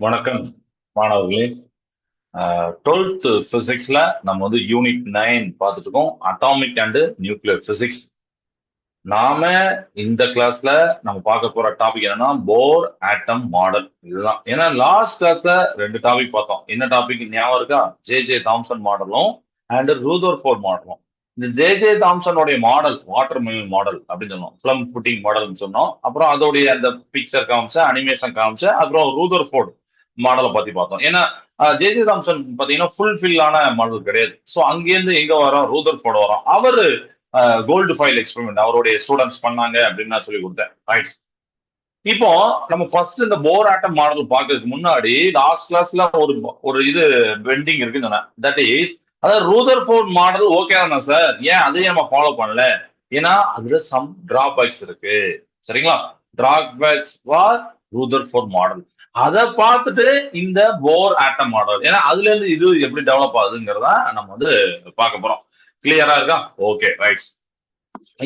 வணக்கம் மாணவர்களே. 12th பிசிக்ஸ்ல நம்ம வந்து யூனிட் 9 பார்த்துட்டு இருக்கோம். Atomic and nuclear physics. நாம இந்த கிளாஸ்ல நம்ம பார்க்க போற டாபிக் என்னன்னா போர் ஆட்டம் மாடல். இதுதான். ஏன்னா லாஸ்ட் கிளாஸ்ல ரெண்டு டாபிக் பார்த்தோம். என்ன டாபிக் ஞாபகம் இருக்கா? ஜே தாம்சன் மாடலும் அண்ட் ரூதர்ஃபோர்ட் மாடலும். இந்த ஜே தாம்சனுடைய மாடல் வாட்டர் மெலன் மாடல் அப்படின்னு சொன்னோம். பிளம் புட்டிங் மாடல்னு சொன்னோம். அப்புறம் அதோடைய அந்த பிக்சர் காமிச்ச அனிமேஷன் காமிச்ச அப்புறம் ரூதர்ஃபோர்ட் மாடலை பத்தி பார்த்தோம். ஏன்னா ஜே தாம்சன் பாத்தீங்கன்னா ஃபுல் ஃபில்லான மாடல் கிடையாது. ஸோ அங்கேருந்து எங்க வரோம்? ரூதர்ஃபோர்ட் வரோம். அவரு கோல்டு ஃபைல் எக்ஸ்பெரிமெண்ட் அவருடைய ஸ்டூடெண்ட்ஸ் பண்ணாங்க அப்படின்னு நான் சொல்லி கொடுத்தேன். ரைட். இப்போ நம்ம ஃபர்ஸ்ட் இந்த போர் ஆட்டம் மாடல் பார்க்கறதுக்கு முன்னாடி லாஸ்ட் கிளாஸ்ல ஒரு ஒரு இது பெண்டிங் இருக்குன்னு சொன்னேன். தட் இஸ் அதாவது ரூதர்ஃபோர்ட் மாடல் ஓகே தானே சார்? ஏன் அதையும் நம்ம ஃபாலோ பண்ணல? ஏன்னா அதுல சம் டிராபேக்ஸ் இருக்கு. சரிங்களா? Drawbacks for Rutherford model. அதை பார்த்துட்டு இந்த போர் ஆட்டம் மாடல், ஏன்னா அதுல இருந்து இது எப்படி டெவலப் ஆகுதுங்கிறத நம்ம வந்து பார்க்க போறோம். கிளியரா இருக்கா? Okay, right.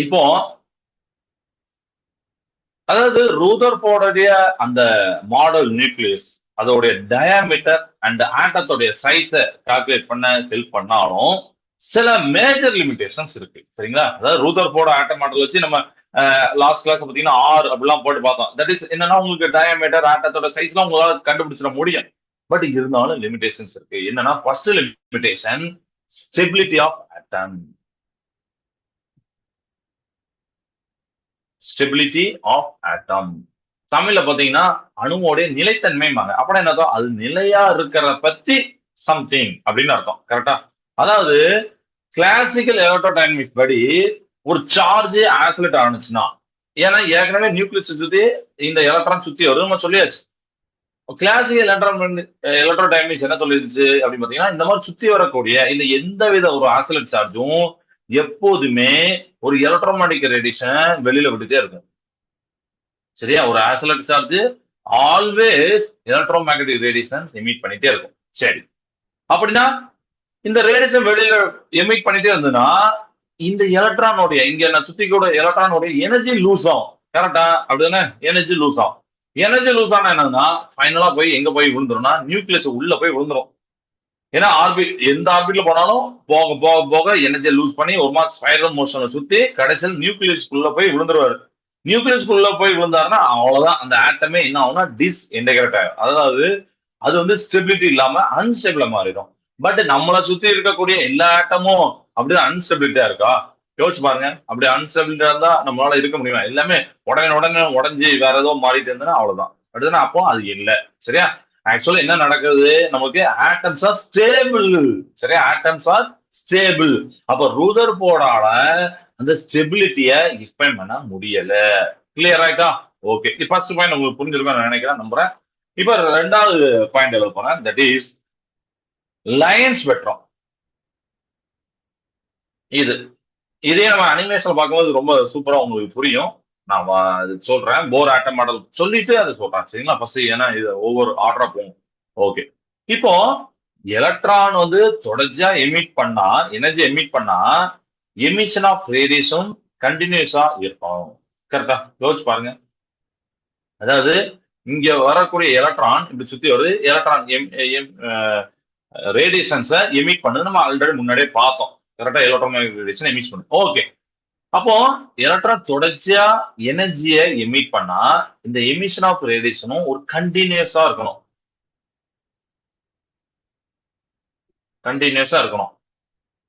இப்போ அதாவது ரூதர்ஃபோர்டுடைய அந்த மாடல் நியூக்ளியஸ் அதோடைய டயாமீட்டர் அண்ட் ஆட்டத்தோடைய சைஸை கால்குலேட் பண்ண ஹெல்ப் பண்ணாலும் சில மேஜர் லிமிடேஷன்ஸ் இருக்கு. சரிங்களா? அதாவது ரூதர்ஃபோர்டு ஆட்டம் மாடல் வச்சு நம்ம லாஸ்ட் கிளாஸ் பார்த்தீங்கன்னா ஆர் அப்படிலாம் போட்டு பார்த்தோம். தட் இஸ் என்னன்னா உங்களுக்கு டயாமீட்டர் ஆட்டத்தோட சைஸ்லாம் உங்களால கண்டுபிடிச்சிட முடியும். பட் இருந்தாலும் லிமிடேஷன்ஸ் இருக்கு. என்னன்னா first limitation stability of atom. Stability of atom தமிழ்ல பாத்தீங்கன்னா அணுவோடைய நிலைத்தன்மைமாங்க. அப்புறம் என்னதான் அது நிலையா இருக்கிறத பத்தி சம்திங் அப்படின்னு அர்த்தம். கரெக்டா? அதாவது கிளாசிக்கல் எலக்ட்ரோடைனமிக்ஸ் படி ஒரு சார்ஜ் ஆசிலேட் ஆனிச்சுன்னா, ஏன்னா ஏற்கனவே நியூக்ளியஸ் சுத்தி இந்த எலக்ட்ரான் சுத்தி வரும் நம்ம சொல்லியாச்சு. கிளாசிக்கல் எலக்ட்ரோடைனமிக்ஸ் என்ன சொல்லிருச்சு அப்படின்னு பாத்தீங்கன்னா, இந்த மாதிரி சுத்தி வரக்கூடிய இந்த எந்த வித ஒரு ஆசிலேட் சார்ஜும் எப்போதுமே ஒரு எலக்ட்ரோமேட்டிக் ரேடியேஷன் வெளியில விட்டுட்டே இருக்கும். சரியா? ஒரு oscillate charge always electromagnetic radiations emit பண்ணிட்டே இருக்கும். சரி, அப்படின்னா இந்த ரேடியேஷன் வெளியில எமிட் பண்ணிட்டே இருந்ததுன்னா இந்த எலக்ட்ரானோடைய இங்க நான் சுத்தி கூட எலக்ட்ரானோடைய எனர்ஜி லூஸ் ஆகும். கரெக்டா? அப்படிதானே? எனர்ஜி லூஸ் ஆகும். எனர்ஜி லூஸ் ஆனா என்னன்னா ஃபைனலா போய் எங்க போய் விழுந்துரும்னா நியூக்ளியஸ் உள்ள போய் விழுந்துரும். ஏன்னா ஆர்பிட் எந்த ஆர்பிட்ல போனாலும் போக போக போக எனர்ஜியை லூஸ் பண்ணி ஒரு மாதிரி ஸ்பைரல் மோஷனை சுத்தி கடைசியில் நியூக்ளியஸ்குள்ள போய் விழுந்துருவாரு. நியூக்ளியஸ்குள்ள போய் விழுந்தாருன்னா அவ்வளவுதான். அந்த ஆட்டமே என்ன ஆகும்னா டிஸ் இன்டெகிரேட் ஆகும். அதாவது அது வந்து ஸ்டெபிலிட்டி இல்லாம அன்ஸ்டெபிளா மாறிடும். பட் நம்மளை சுத்தி இருக்கக்கூடிய எல்லா ஆட்டமும் அப்படியே அன்ஸ்டெபிலிட்டியா இருக்கா? யோசிச்சு பாருங்க. அப்படி அன்ஸ்டெபிலிட்டியா இருந்தா நம்மளால இருக்க முடியுமா? எல்லாமே உடனே உடனே உடஞ்சி வேற ஏதோ மாறிட்டு இருந்ததுன்னா அவ்வளவுதான். அப்படிதானே? அப்போ அது இல்லை. சரியா? ஆக்சுவலா என்ன நடக்குது? நமக்கு ஆட்டம்ஸ் ஆர் ஸ்டேபிள். சரியா? Atoms are stable. அப்ப ரூதர்ஃபோர்டால அந்த ஸ்டெபிலிட்டிய எக்ஸ்பிளைன் பண்ண முடியல. கிளியர் ஆயிட்டா? ஓகே. ஃபர்ஸ்ட் பாயிண்ட் உங்களுக்கு புரிஞ்சிருக்கும் நினைக்கிறேன், நம்புறேன். இப்ப ரெண்டாவது பாயிண்ட் எழுத போறேன். That is line spectrum. இது இதே நம்ம அனிமேஷன் பார்க்கும்போது ரொம்ப சூப்பரா உங்களுக்கு புரியும். நான் அது சொல்றேன். போர் ஆட்டம் மாடல் சொல்லிட்டு அதை சொல்றேன். சரிங்களா? ஃபர்ஸ்ட் ஏன்னா இது ஒவ்வொரு ஆர்டரா போகும். ஓகே. இப்போ எலக்ட்ரான் வந்து தொடர்ச்சியா எமிட் பண்ணா எனர்ஜி எமிட் பண்ணா எமிஷன் ஆஃப் ரேடியேஷன் கண்டினியூஸா இருக்கும். கரெக்டா? யோசிச்சு பாருங்க. அதாவது இங்க வரக்கூடிய எலக்ட்ரான் இப்படி சுத்தி வருது. எலக்ட்ரான் ரேடியேஷன்ஸை எமிட் பண்ணுது. நம்ம ஆல்ரெடி முன்னாடியே பார்த்தோம். கரெக்டா? எலக்ட்ரோமேக்னெட்டிக் ரேடியேஷன் எமிட் பண்ணுது. ஓகே. அப்போ எலக்ட்ரான் தொடர்ச்சியா எனர்ஜியை எமிட் பண்ணா இந்த எமிஷன் ஆஃப் ரேடியேஷனும் ஒரு கண்டினியூஸா இருக்கணும். கண்டினியூஸா இருக்கணும்.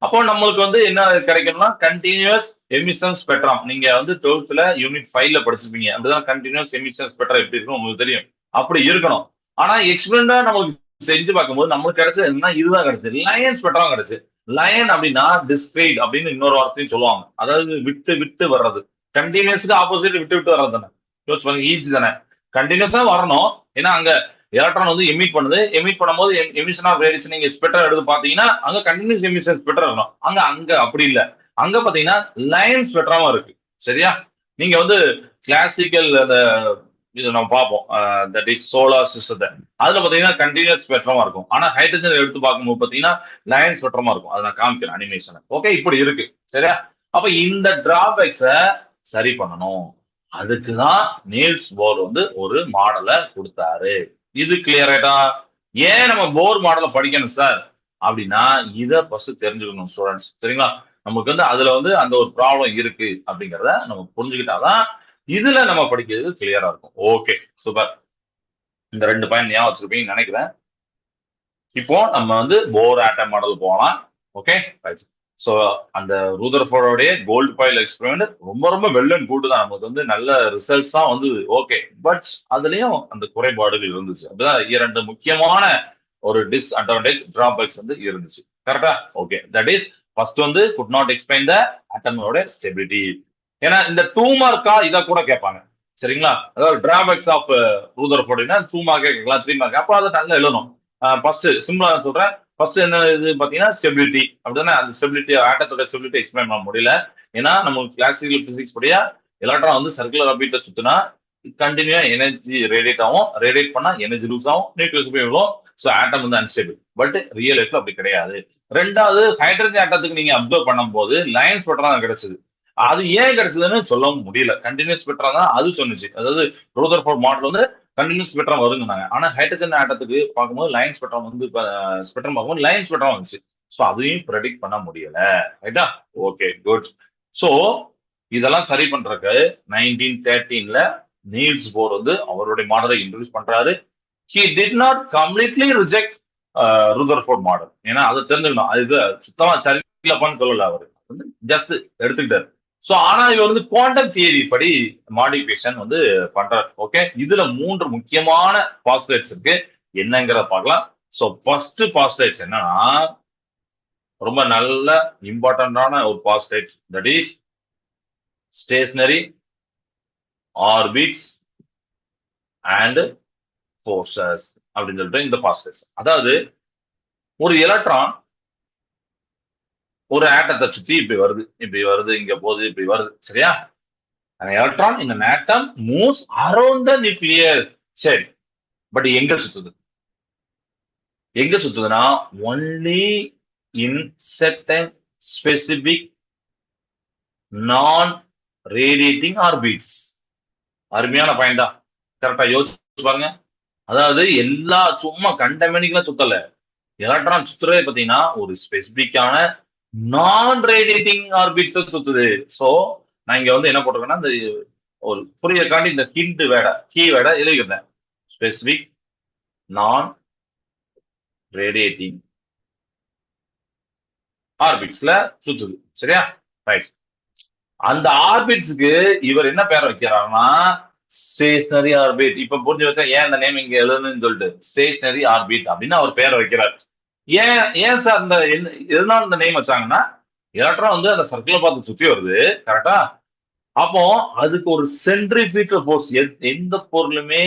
அப்போ நம்மளுக்கு வந்து என்ன கிடைக்கணும்னா கண்டினியூஸ் எமிஷன் ஸ்பெக்ட்ரம். நீங்க வந்து 12th யூனிட் 5ல படிச்சிருப்பீங்க. அப்படிதான் கண்டினியூஸ் எமிஷன் ஸ்பெக்ட்ரம் எப்படி இருக்கும் உங்களுக்கு தெரியும். அப்படி இருக்கணும். ஆனா எக்ஸ்பெரிமெண்டா நமக்கு செஞ்சு பார்க்கும்போது நம்மளுக்கு கிடைச்சது என்ன? இதுதான் கிடைச்சது. லயன் ஸ்பெக்ட்ரம் கிடைச்சு. லயன் அப்படின்னா டிஸ்கிரீட் அப்படின்னு இன்னொரு வார்த்தையும் சொல்லுவாங்க. அதாவது விட்டு விட்டு வர்றது. கண்டினியூஸ்க்கு ஆப்போசிட் விட்டு விட்டு வர்றது தானே. யோசிச்சு பாருங்க. ஈஸி தானே? கண்டினியூஸா வரணும். ஏன்னா அங்க எலக்ட்ரான் வந்து எமிட் பண்ணுது. எமிட் பண்ணும்போது எமிஷன் ஆஃப் ரேடியேஷன் நீங்க ஸ்பெக்ட்ரம் எடுத்து பாத்தீங்கன்னா அங்க கண்டினியூஸ் எமிஷன் ஸ்பெக்ட்ரம் இருக்கணும். அங்க அங்க அப்படி இல்ல. அங்க பாத்தீங்கன்னா லைன் ஸ்பெக்ட்ரமா இருக்கு. சரியா? நீங்க வந்து கிளாசிக்கல் அந்த இது நம்ம பார்ப்போம். தட் இஸ் சோலார் சிஸ்டத்தை. அதுல பாத்தீங்கன்னா கண்டினியூஸ் ஸ்பெக்ட்ரமா இருக்கும். ஆனா ஹைட்ரஜன் எடுத்து பார்க்கும்போது பாத்தீங்கன்னா லைன் ஸ்பெக்ட்ரமா இருக்கும். அதை நான் காமிக்கிறேன் அனிமேஷன். ஓகே, இப்படி இருக்கு. சரியா? அப்ப இந்த டிராபேக்ஸ சரி பண்ணணும். அதுக்குதான் நீல்ஸ் போர் வந்து ஒரு மாடலை கொடுத்தாரு. இது கிளியர் ஆயிட்டா? ஏன் நம்ம போர் மாடலை படிக்கணும் சார் அப்படின்னா இதை ஃபர்ஸ்ட் தெரிஞ்சுக்கணும் ஸ்டூடெண்ட்ஸ். சரிங்களா? நமக்கு வந்து அதுல வந்து அந்த ஒரு ப்ராப்ளம் இருக்கு அப்படிங்கிறத நம்ம புரிஞ்சுக்கிட்டாதான் இதுல நம்ம படிக்கிறது கிளியரா இருக்கும். Okay, super. இந்த 2 பாயிண்ட் ஞாபகம் வச்சிருப்பீங்கன்னு நினைக்கிறேன். இப்போ நம்ம வந்து போர் ஆட்டம் மாடல் போகலாம். Okay, right. ஸோ அந்த ரூதர்ஃபோர்டோடைய கோல்டு பாயில் எக்ஸ்பெரிமெண்ட் ரொம்ப ரொம்ப வெல் அண்ட் குட் தான். நமக்கு வந்து நல்ல ரிசல்ட்ஸ் தான் வந்து ஓகே. பட் அதுலயும் அந்த குறைபாடுகள் இருந்துச்சு. அப்படிதான் 2 முக்கியமான ஒரு டிஸ்அட்வான்டேஜ் டிராபேக்ஸ் வந்து இருந்துச்சு. கரெக்டா? ஓகே, தட் இஸ் ஃபர்ஸ்ட் வந்து குட் நாட் எக்ஸ்பிளைன் த அட்டமோட ஸ்டெபிலிட்டி. ஏன்னா இந்த 2 மார்க்கா இதை கூட கேட்பாங்க. சரிங்களா? அதாவது டிராபேக்ஸ் ஆஃப் ரூதர்ஃபோர்டுனா 2 மார்க் கேட்கலாம், 3 மார்க். அப்போ அதை நல்லா எழுதணும். ஃபர்ஸ்ட் சிம்பிளா சொல்றேன். ஃபர்ஸ்ட் என்ன இது பாத்தீங்கன்னா ஸ்டெபிலிட்டி. அப்படின்னா அந்த ஸ்டெபிலிட்டி ஆட்டத்தோட ஸ்டெபிலிட்டி எக்ஸ்பிளைன் பண்ண முடியல. ஏன்னா நம்ம கிளாசிக்கல் பிசிக்ஸ் படியா எலக்ட்ரான் வந்து சர்க்குலர் ஆர்பிட்ல சுத்தினா கண்டினியூா எனர்ஜி ரேடியேட் ஆகும். ரேடியேட் பண்ணா எனர்ஜி லூஸ் ஆகும், நியூக்ளியஸ் போய் விழும். ஸோ ஆட்டம் வந்து அன்ஸ்டேபிள். பட் ரியல் லைஃப்ல அப்படி கிடையாது. ரெண்டாவது, ஹைட்ரஜன் ஆட்டத்துக்கு நீங்க அப்சர்வ் பண்ணும்போது லைன் ஸ்பெக்ட்ரா தான் கிடைச்சது. அது ஏன் கிடைச்சதுன்னு சொல்ல முடியல. கண்டினியூஸ் ஸ்பெக்ட்ரா தான் அது சொன்னுச்சு. அதாவது ரூதர்ஃபோர்ட் மாடல் வந்து கண்டினியூஸ் ஸ்பெக்ட்ரம் வருங்கனாங்க. ஆனா ஹைட்ரஜன் ஆட்டத்துக்கு பார்க்கும்போது லைன் ஸ்பெக்ட்ரம் வந்து ஸ்பெக்ட்ரம் பார்க்கும்போது லைன் ஸ்பெக்ட்ரம் வந்துச்சு. ஸோ அதையும் ப்ரெடிக்ட் பண்ண முடியல. ரைட்டா? Okay, good. ஸோ இதெல்லாம் சரி பண்றதுக்கு 1913ல நீல்ஸ் போர் வந்து அவருடைய மாடலை இன்ட்ரோடியூஸ் பண்றாரு. He did not completely reject Rutherford model. ஏன்னா அதை தெரிஞ்சுக்கணும். அது சுத்தமா சரியில்லப்பான்னு சொல்லல. அவர் வந்து ஜஸ்ட் எடுத்துக்கிட்டாரு. சோ ஆனா இவர் வந்து குவாண்டம் தியரி படி மாடிஃபிகேஷன் வந்து பண்றாரு. ஓகே, இதுல 3 முக்கியமான பாஸ்பேட்ஸ் இருக்கு. என்னங்கிறத பார்க்கலாம். சோ ஃபர்ஸ்ட் பாஸ்பேட்ஸ் என்னன்னா ரொம்ப நல்ல இம்பார்ட்டன்டான ஒரு பாஸ்பேட். That is stationary orbits and forces அப்படின்னு சொல்லிட்டு இந்த பாஸ்பேட்ஸ். அதாவது ஒரு எலக்ட்ரான் ஒரு ஆட்டத்தை சுத்தி இப்படி வருது, இப்படி வருது, இங்க போகுது, இப்படி வருது. சரியா? An electron in an atom moves around the nucleus. சரி, பட் எங்க சுத்துது? எங்க சுத்துதுன்னா ஒன்லி இன் certain specific நான் ரேடியேட்டிங் ஆர்பிட்ஸ். அருமையான பாயிண்ட் தான். கரெக்டா யோசிச்சு பாருங்க. அதாவது எல்லா சும்மா கண்டமேனிக்கெல்லாம் சுத்தல. எலக்ட்ரான் சுத்துறதே பாத்தீங்கன்னா ஒரு ஸ்பெசிபிக்கான நான் ரேடியேட்டிங் ஆர்பிட்ஸ் சுத்துது. சோ நான் இங்க வந்து என்ன போட்டிருக்கேன்னா இந்த ஒரு புரியக்காண்டி இந்த ஹிண்ட் வேட கீ வேட எழுதிக்கிறேன். ஸ்பெசிபிக் நான் ரேடியேட்டிங் ஆர்பிட்ஸ்ல சுத்துது. சரியா? ரைட். அந்த ஆர்பிட்ஸ்க்கு இவர் என்ன பேர் வைக்கிறாருன்னா ஸ்டேஷனரி ஆர்பிட். இப்ப புரிஞ்சு வச்சா ஏன் அந்த நேம் இங்க எழுதுன்னு சொல்லிட்டு ஸ்டேஷனரி ஆர்பிட் அப்படின்னு அவர் பேரை வைக்கிறார். ஏன் ஏன் சார் அந்த எதனால இந்த நேம் வச்சாங்கன்னா எலக்ட்ரான் வந்து அந்த சர்க்கிளை பார்த்து சுத்தி வருது. கரெக்டா? அப்போ அதுக்கு ஒரு சென்ட்ரிபியூட்டல் ஃபோர்ஸ், எந்த பொருளுமே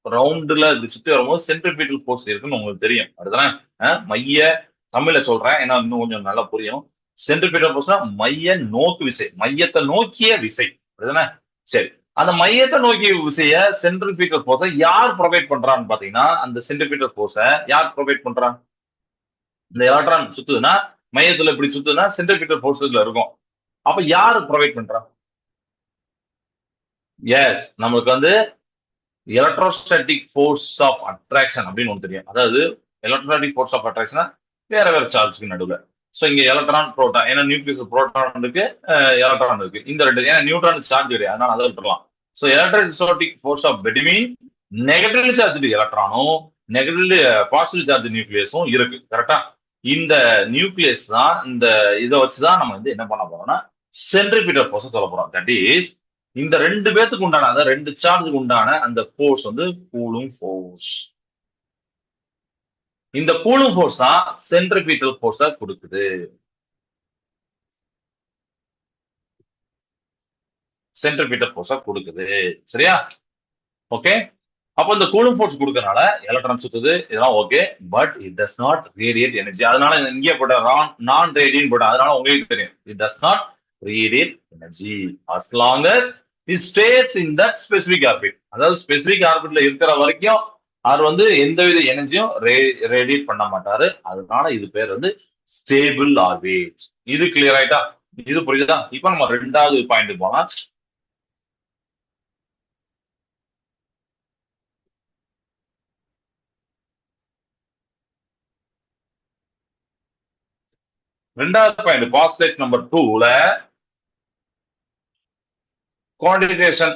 ரவுண்டுல இது சுத்தி வரும்போது சென்ட்ரிபியூட்டல் ஃபோர்ஸ் இருக்குன்னு உங்களுக்கு தெரியும். அதுதானே மைய தமிழ்ல சொல்றேன், ஏன்னா இன்னும் கொஞ்சம் நல்லா புரியும். சென்ட்ரிபியூட்டல் ஃபோர்ஸ்னா மைய நோக்கு விசை, மையத்தை நோக்கிய விசை. அதுதானே? சரி, அந்த மையத்தை நோக்கிய விசைய சென்ட்ரிபியூட்டல் ஃபோர்ஸை யார் ப்ரொவைட் பண்றான்னு பாத்தீங்கன்னா அந்த சென்ட்ரிபியூட்டல் ஃபோர்ஸை யார் ப்ரொவைட் பண்றான்? இந்த எலக்ட்ரான் சுத்துதுன்னா மையத்துல இப்படி சுத்துதுன்னா சென்ட்ரிபியூட்டல் ஃபோர்ஸ்ல இருக்கும். அப்ப யாரு ப்ரொவைட் பண்றா? எஸ், நமக்கு வந்து எலக்ட்ரோஸ்டாட்டிக் ஃபோர்ஸ் ஆஃப் அட்ராக்ஷன் அப்படின்னு ஒன்று தெரியும். அதாவது எலக்ட்ரோஸ்டாட்டிக் ஃபோர்ஸ் ஆஃப் அட்ராக்ஷன் வேற வேற சார்ஜ்க்கு நடுவில். ஸோ இங்க எலக்ட்ரான் புரோட்டான், ஏன்னா நியூக்ளியஸ் புரோட்டான் இருக்கு, எலக்ட்ரான் இருக்கு. இந்த ரெண்டு, ஏன்னா நியூட்ரான் சார்ஜ் கிடையாது, அதனால அதை விட்டுறலாம். So electrostatic force of between negatively charge எலக்ட்ரானும் நெகட்டிவ்லி பாசிட்டிவ் சார்ஜ் நியூக்ளியஸும் இருக்கு. கரெக்டா? இந்த நியூக்ளியஸ் தான், இந்த இதை வச்சுதான் நம்ம வந்து என்ன பண்ண போறோம்னா சென்ட்ரிபியூட்டல் ஃபோர்ஸ் சொல்ல போறோம். தட் இஸ் இந்த 2 பேத்துக்கு உண்டான, அதாவது 2 சார்ஜுக்கு உண்டான அந்த ஃபோர்ஸ் வந்து கூலும் ஃபோர்ஸ். இந்த கூலும் ஃபோர்ஸ் தான் சென்ட்ரிபியூட்டல் ஃபோர்ஸா கொடுக்குது. சென்ட்ரிபியூட்டல் ஃபோர்ஸா கொடுக்குது. சரியா? ஓகே. அப்போ இந்த கூலும் ஃபோர்ஸ் கொடுக்கறனால எலக்ட்ரான் சுத்துது, இதெல்லாம் okay. But it does not radiate energy. அதனால இங்கே போட்ட நான் ரேடியேட் போட்ட, அதனால உங்களுக்கு தெரியும் it does not radiate energy as long as it stays in that specific orbit. அதாவது ஸ்பெசிபிக் ஆர்பிட்ல இருக்கிற வரைக்கும் அவர் வந்து எந்தவித எனர்ஜியும் ரேடியேட் பண்ண மாட்டாரு. அதனால இது பேர் வந்து ஸ்டேபிள் ஆர்பிட். இது கிளியர் ஆயிட்டா? இது புரியுதா? இப்ப நம்ம 2வது பாயிண்ட் போலாம். ரெண்டாவது பாயிண்ட் பாஸ்டேஜ் நம்பர் 2ல குவான்டிடேஷன்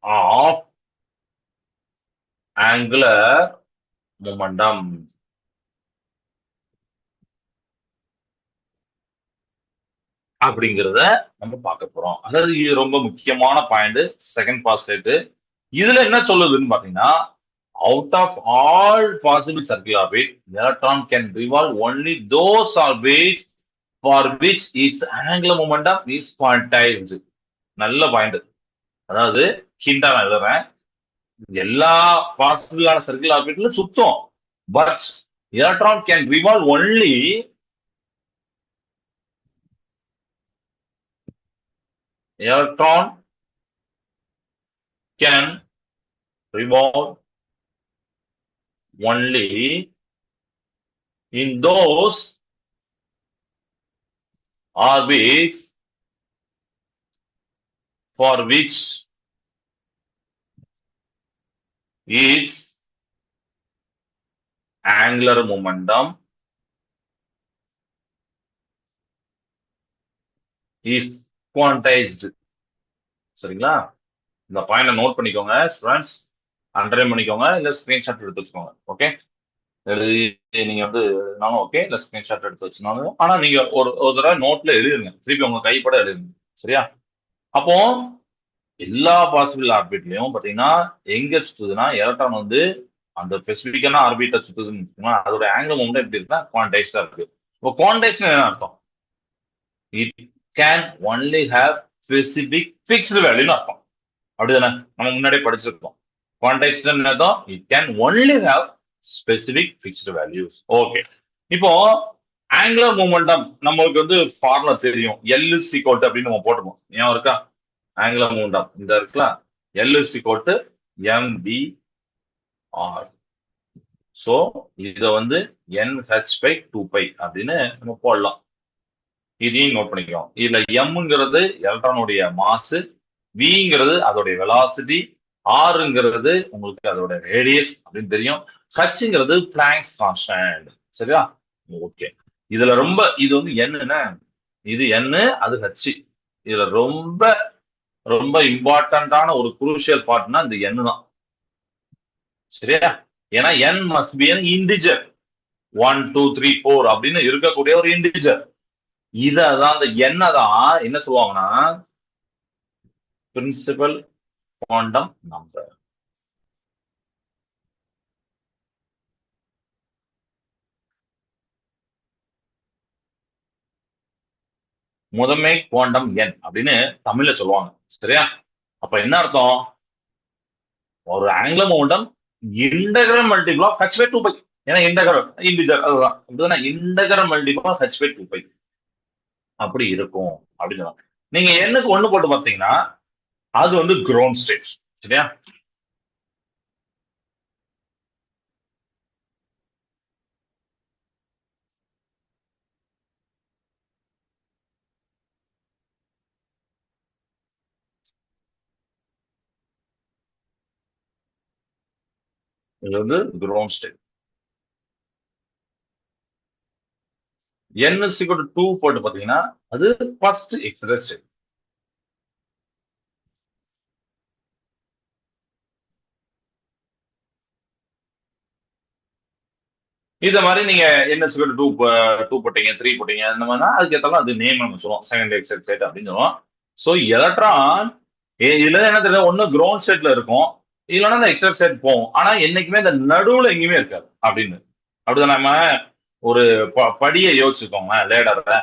ஆஃப் ஆங்குலர் மொமெண்டம் அப்படிங்கிறத நம்ம பார்க்க போறோம். அதாவது இது ரொம்ப முக்கியமான பாயிண்ட் செகண்ட் பாஸ்டேட். இதுல என்ன சொல்லுதுன்னு பாத்தீங்கன்னா, out of all possible circular orbit, electron can revolve only those orbits for which its angular momentum is quantized. நல்ல பாயிண்ட். அதாவது ஹிண்டா நான் எழுதுறேன். எல்லா பாசிபிளான சர்க்கிள் ஆர்பிட்ல சுத்தம். But electron can revolve only electron can revolve only in those orbits for which its angular momentum is quantized. சரிங்களா? இந்த பாயிண்ட note பண்ணிக்கோங்க ஸ்டூடெண்ட்ஸ். அண்டர்லைன் பண்ணிக்கோங்க, இல்ல ஸ்கிரீன்ஷாட் எடுத்து வச்சுக்கோங்க. ஓகே, எழுதி நீங்க வந்து எழுதினாலும் ஓகே, இல்ல ஸ்கிரீன்ஷாட் எடுத்து வச்சுனாலும். ஆனா நீங்க ஒரு தடவை நோட்ல எழுதுங்க, திருப்பி உங்க கைப்பட எழுதுங்க. சரியா? அப்போ எல்லா பாசிபிள் ஆர்பிட்லயும் பாத்தீங்கன்னா எங்க சுத்துதுன்னா எலக்ட்ரான் வந்து அந்த ஸ்பெசிபிக்கான ஆர்பிட்டை சுத்துதுன்னு வச்சுக்கோங்களேன். அதோட ஆங்கிள் மொமெண்ட் எப்படி இருக்குன்னா குவான்டைஸ்டா இருக்கு. இப்போ குவான்டைஸ்ட் என்ன அர்த்தம்? It can only have specific fixed வேல்யூன்னு அர்த்தம். அப்படிதானே? நம்ம முன்னாடியே படிச்சிருக்கோம். குவான்டைஸ்ட் அர்த்தம் it can only have specific fixed values. Okay, இப்போ ஆங்குலர் மூமெண்டம் நம்மளுக்கு வந்து ஃபார்முலா தெரியும். எல் இஸ் ஈக்குவல் டு அப்படின்னு நம்ம போட்டுப்போம். ஏன் இருக்கா? ஆங்குலர் மூமெண்டம் இந்த இருக்குல்ல, L is equal to MB R. So இத வந்து NH பை 2π அப்படின்னு நம்ம போடலாம். இதையும் நோட் பண்ணிக்கிறோம். இதுல எம்ங்கிறது எலக்ட்ரானுடைய மாஸ், விங்கிறது அதோடைய வெலாசிட்டி, ஆறுங்கிறது உங்களுக்கு அதோட ரேடியஸ் அப்படின்னு தெரியும், ஹச்ங்கிறது பிளாங்க்ஸ் கான்ஸ்டன்ட். சரியா? ஓகே, இதுல ரொம்ப இது வந்து என்னன்னா, இது என்ன, அது ஹச். இதுல ரொம்ப ரொம்ப இம்பார்ட்டன்டான ஒரு குரூஷியல் பார்ட்னா இந்த எண் தான். சரியா? ஏன்னா n must be an integer. 1 2 3 4 அப்படின்னு இருக்கக்கூடிய ஒரு இன்டிஜர். இதான் அந்த எண்ணதான் என்ன சொல்லுவாங்கன்னா பிரின்சிபல் குவாண்டம் நம்பர். முதன்மை குவாண்டம் எண் அப்படின்னு தமிழ்ல சொல்லுவாங்க. சரியா? அப்ப என்ன அர்த்தம்? ஒரு angular momentum integral multiple of h by 2π. ஏன்னா இன்டகிரல் இன்டிஜர் அதுதான். அப்படிதானே? Integral multiple of h by 2π அப்படி இருக்கும் அப்படின்னு. நீங்க எண்ணுக்கு ஒண்ணு போட்டு பார்த்தீங்கன்னா அது வந்து கிரவுண்ட் ஸ்டேட். சரியா? இது வந்து ground state. n is equal to 2 போட்டு பாத்தீங்கன்னா அது ஃபர்ஸ்ட் எக்ஸலரேட் ஸ்டேட். இத மாதிரி நீங்க n is equal to 2 போட்டீங்க, 3 போட்டீங்க, இந்த மாதிரினா அதுக்கு ஏத்தாலும் அது நேம் நம்ம சொல்லுவோம், செகண்ட் எக்ஸலரேட் ஸ்டேட் அப்படின்னு சொல்லுவோம். சோ எலக்ட்ரான் இதுல என்ன தெரியும், ஒண்ணு கிரவுண்ட் ஸ்டேட்ல இருக்கும், இல்லைன்னா இந்த எக்ஸலரேட் ஸ்டேட் போகும். ஆனா என்னைக்குமே இந்த நடுவுல எங்கேயுமே இருக்காது அப்படின்னு. அப்படிதான். நம்ம ஒரு படியை யோசிச்சுக்கோங்க, லேடர்ல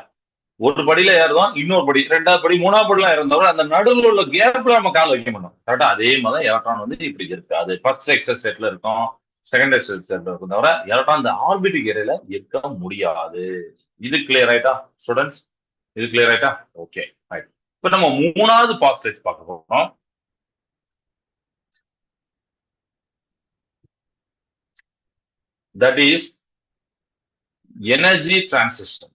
ஒரு படியில ஏறுறோம், இன்னொரு படி, ரெண்டாவது படி, மூணாவது படிலாம் ஏறந்தவரை அந்த நடுவில் உள்ள கேப்ல நம்ம கால் வைக்க மாட்டோம். கரெக்டா? அதே மாதிரி எலக்ட்ரான் வந்து இப்படி இருக்காது. ஃபர்ஸ்ட் எக்ஸஸ் செட்ல இருக்கும், செகண்ட் எக்ஸஸ் செட்ல இருக்கும், தவிர எலக்ட்ரான் இந்த ஆர்பிட்டிக் ஏரியால இருக்க முடியாது. இது கிளியர் ஆயிட்டா ஸ்டூடெண்ட்ஸ்? இது கிளியர் ஆயிட்டா? Okay, right. இப்ப நம்ம மூணாவது பாஸ்டேஜ் பார்க்க போறோம். That is energy transition.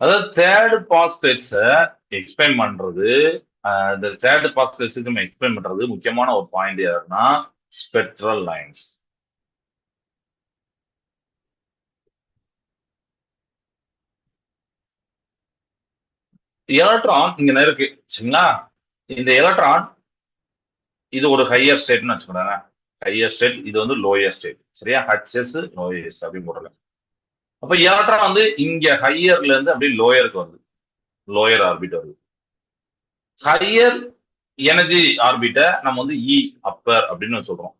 அதாவது தேர்ட் பாஸ்பேட்ஸை எக்ஸ்பிளைன் பண்றது, இந்த தேர்ட் பாஸ்பேட்ஸுக்கு நம்ம எக்ஸ்பிளைன் பண்றது முக்கியமான ஒரு பாயிண்ட் யாருன்னா ஸ்பெக்ட்ரல் லைன்ஸ். எலக்ட்ரான் இங்க இருக்கு சரிங்களா. இந்த எலக்ட்ரான் இது ஒரு ஹையர் ஸ்டேட்னு வச்சுக்கோங்க. ஹையர் ஸ்டேட், இது வந்து லோயர் ஸ்டேட் சரியா. ஹெச்எஸ் லோயர்ஸ் அப்படின்னு போடுறல. அப்ப எலக்ட்ரான் வந்து இங்க ஹையர்ல இருந்து அப்படியே லோயருக்கு வருது, லோயர் ஆர்பிட் வருது. ஹையர் எனர்ஜி ஆர்பிட்ட நம்ம வந்து இ அப்பர் அப்படின்னு சொல்றோம்.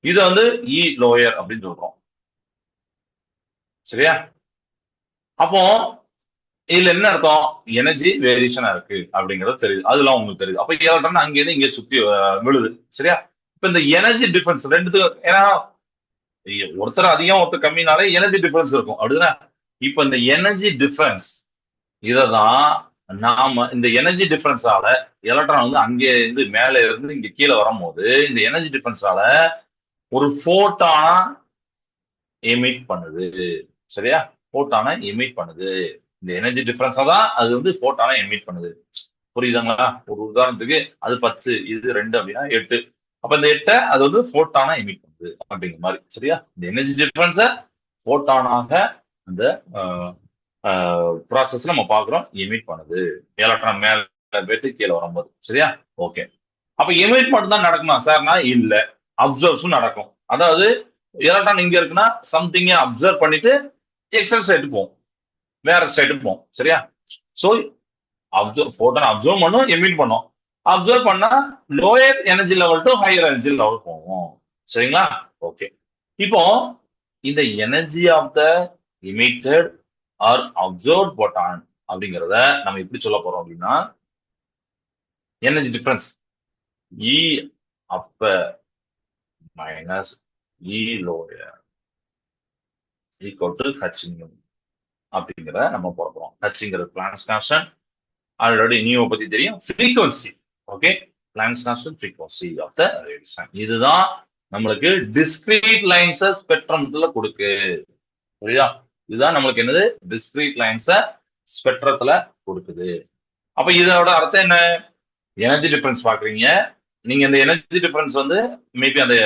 இது வந்து இ லோயர் அப்படின்னு சொல்றோம் சரியா. அப்போ இதுல என்ன அர்த்தம், எனர்ஜி வேரியேஷனா இருக்கு அப்படிங்கிறது தெரியுது, அதெல்லாம் உங்களுக்கு தெரியுது. அப்ப எலக்ட்ரான் அங்கேருந்து இங்க சுத்தி விழுது சரியா. இப்ப இந்த எனர்ஜி டிஃபரன்ஸ் ரெண்டுத்துக்கும், ஏன்னா ஒருத்தர் அதிகம் ஒருத்தர் கம்மினாலே எனர்ஜி டிஃபரன்ஸ் இருக்கும் அப்படிதானே. இப்ப இந்த எனர்ஜி டிஃபரன்ஸ் இததான் நாம இந்த எனர்ஜி டிஃபரன்ஸால எலக்ட்ரான் வந்து அங்கே இருந்து மேல இருந்து இங்க கீழே வரும்போது இந்த எனர்ஜி டிஃபரன்ஸால ஒரு போட்டானா எமிட் பண்ணுது சரியா. போட்டானா எமிட் பண்ணுது. இந்த எனர்ஜி டிஃபரன்ஸா தான் அது வந்து போட்டானா எமிட் பண்ணுது. புரியுதுங்களா. ஒரு உதாரணத்துக்கு அது 10, இது 2 அப்படின்னா 8. அப்ப இந்த 8 அது வந்து போட்டானா எமிட் பண்ணுது அப்படிங்கிற மாதிரி சரியா. இந்த எனர்ஜி டிஃபரன்ஸ போட்டானாக அந்த ப்ராசஸ் நம்ம பாக்குறோம் எமிட் பண்ணுது எலக்ட்ரான் மேல போயிட்டு கீழே வரும்போது சரியா. ஓகே. அப்ப எமிட் மட்டும் தான் நடக்குமா சார்னா இல்ல, அப்சர்வ்ஸும் நடக்கும். அதாவது எலக்ட்ரான் இங்க இருக்குன்னா சம்திங்க அப்சர்வ் பண்ணிட்டு எக்ஸல் ஸ்டேட் போகும், வேற ஸ்டேட் போகும் சரியா. சோ போட்டான் அப்சர்வ் பண்ணும், எமிட் பண்ணும். அப்சர்வ் பண்ணா lower energy level to higher energy level போகும் சரிங்களா. ஓகே. இப்போ இந்த energy of the emitted or absorb photon அப்படிங்கிறத நம்ம எப்படி சொல்ல போறோம் அப்படின்னா, energy difference E upper minus E lower equal to H nu அப்படிங்கிற நம்ம போட போறோம். ஹச்ங்கிறது பிளான்ஸ் கான்ஸ்டன்ட், ஆல்ரெடி நியூ பத்தி தெரியும். Frequency okay, Planck's constant frequency of the radiation. இதுதான் நம்மளுக்கு டிஸ்கிரீட் லைன்ஸ் ஸ்பெக்ட்ரம்ல கொடுக்கு சரியா. இதுதான் நம்மளுக்கு என்னது, டிஸ்கிரீட் லைன்ஸ் ஸ்பெக்ட்ரத்துல கொடுக்குது. அப்ப இதோட அர்த்தம் என்ன, எனர்ஜி டிஃபரன்ஸ் பாக்குறீங்க நீங்க. இந்த எனர்ஜி டிஃபரன்ஸ் வந்து மேபி அந்த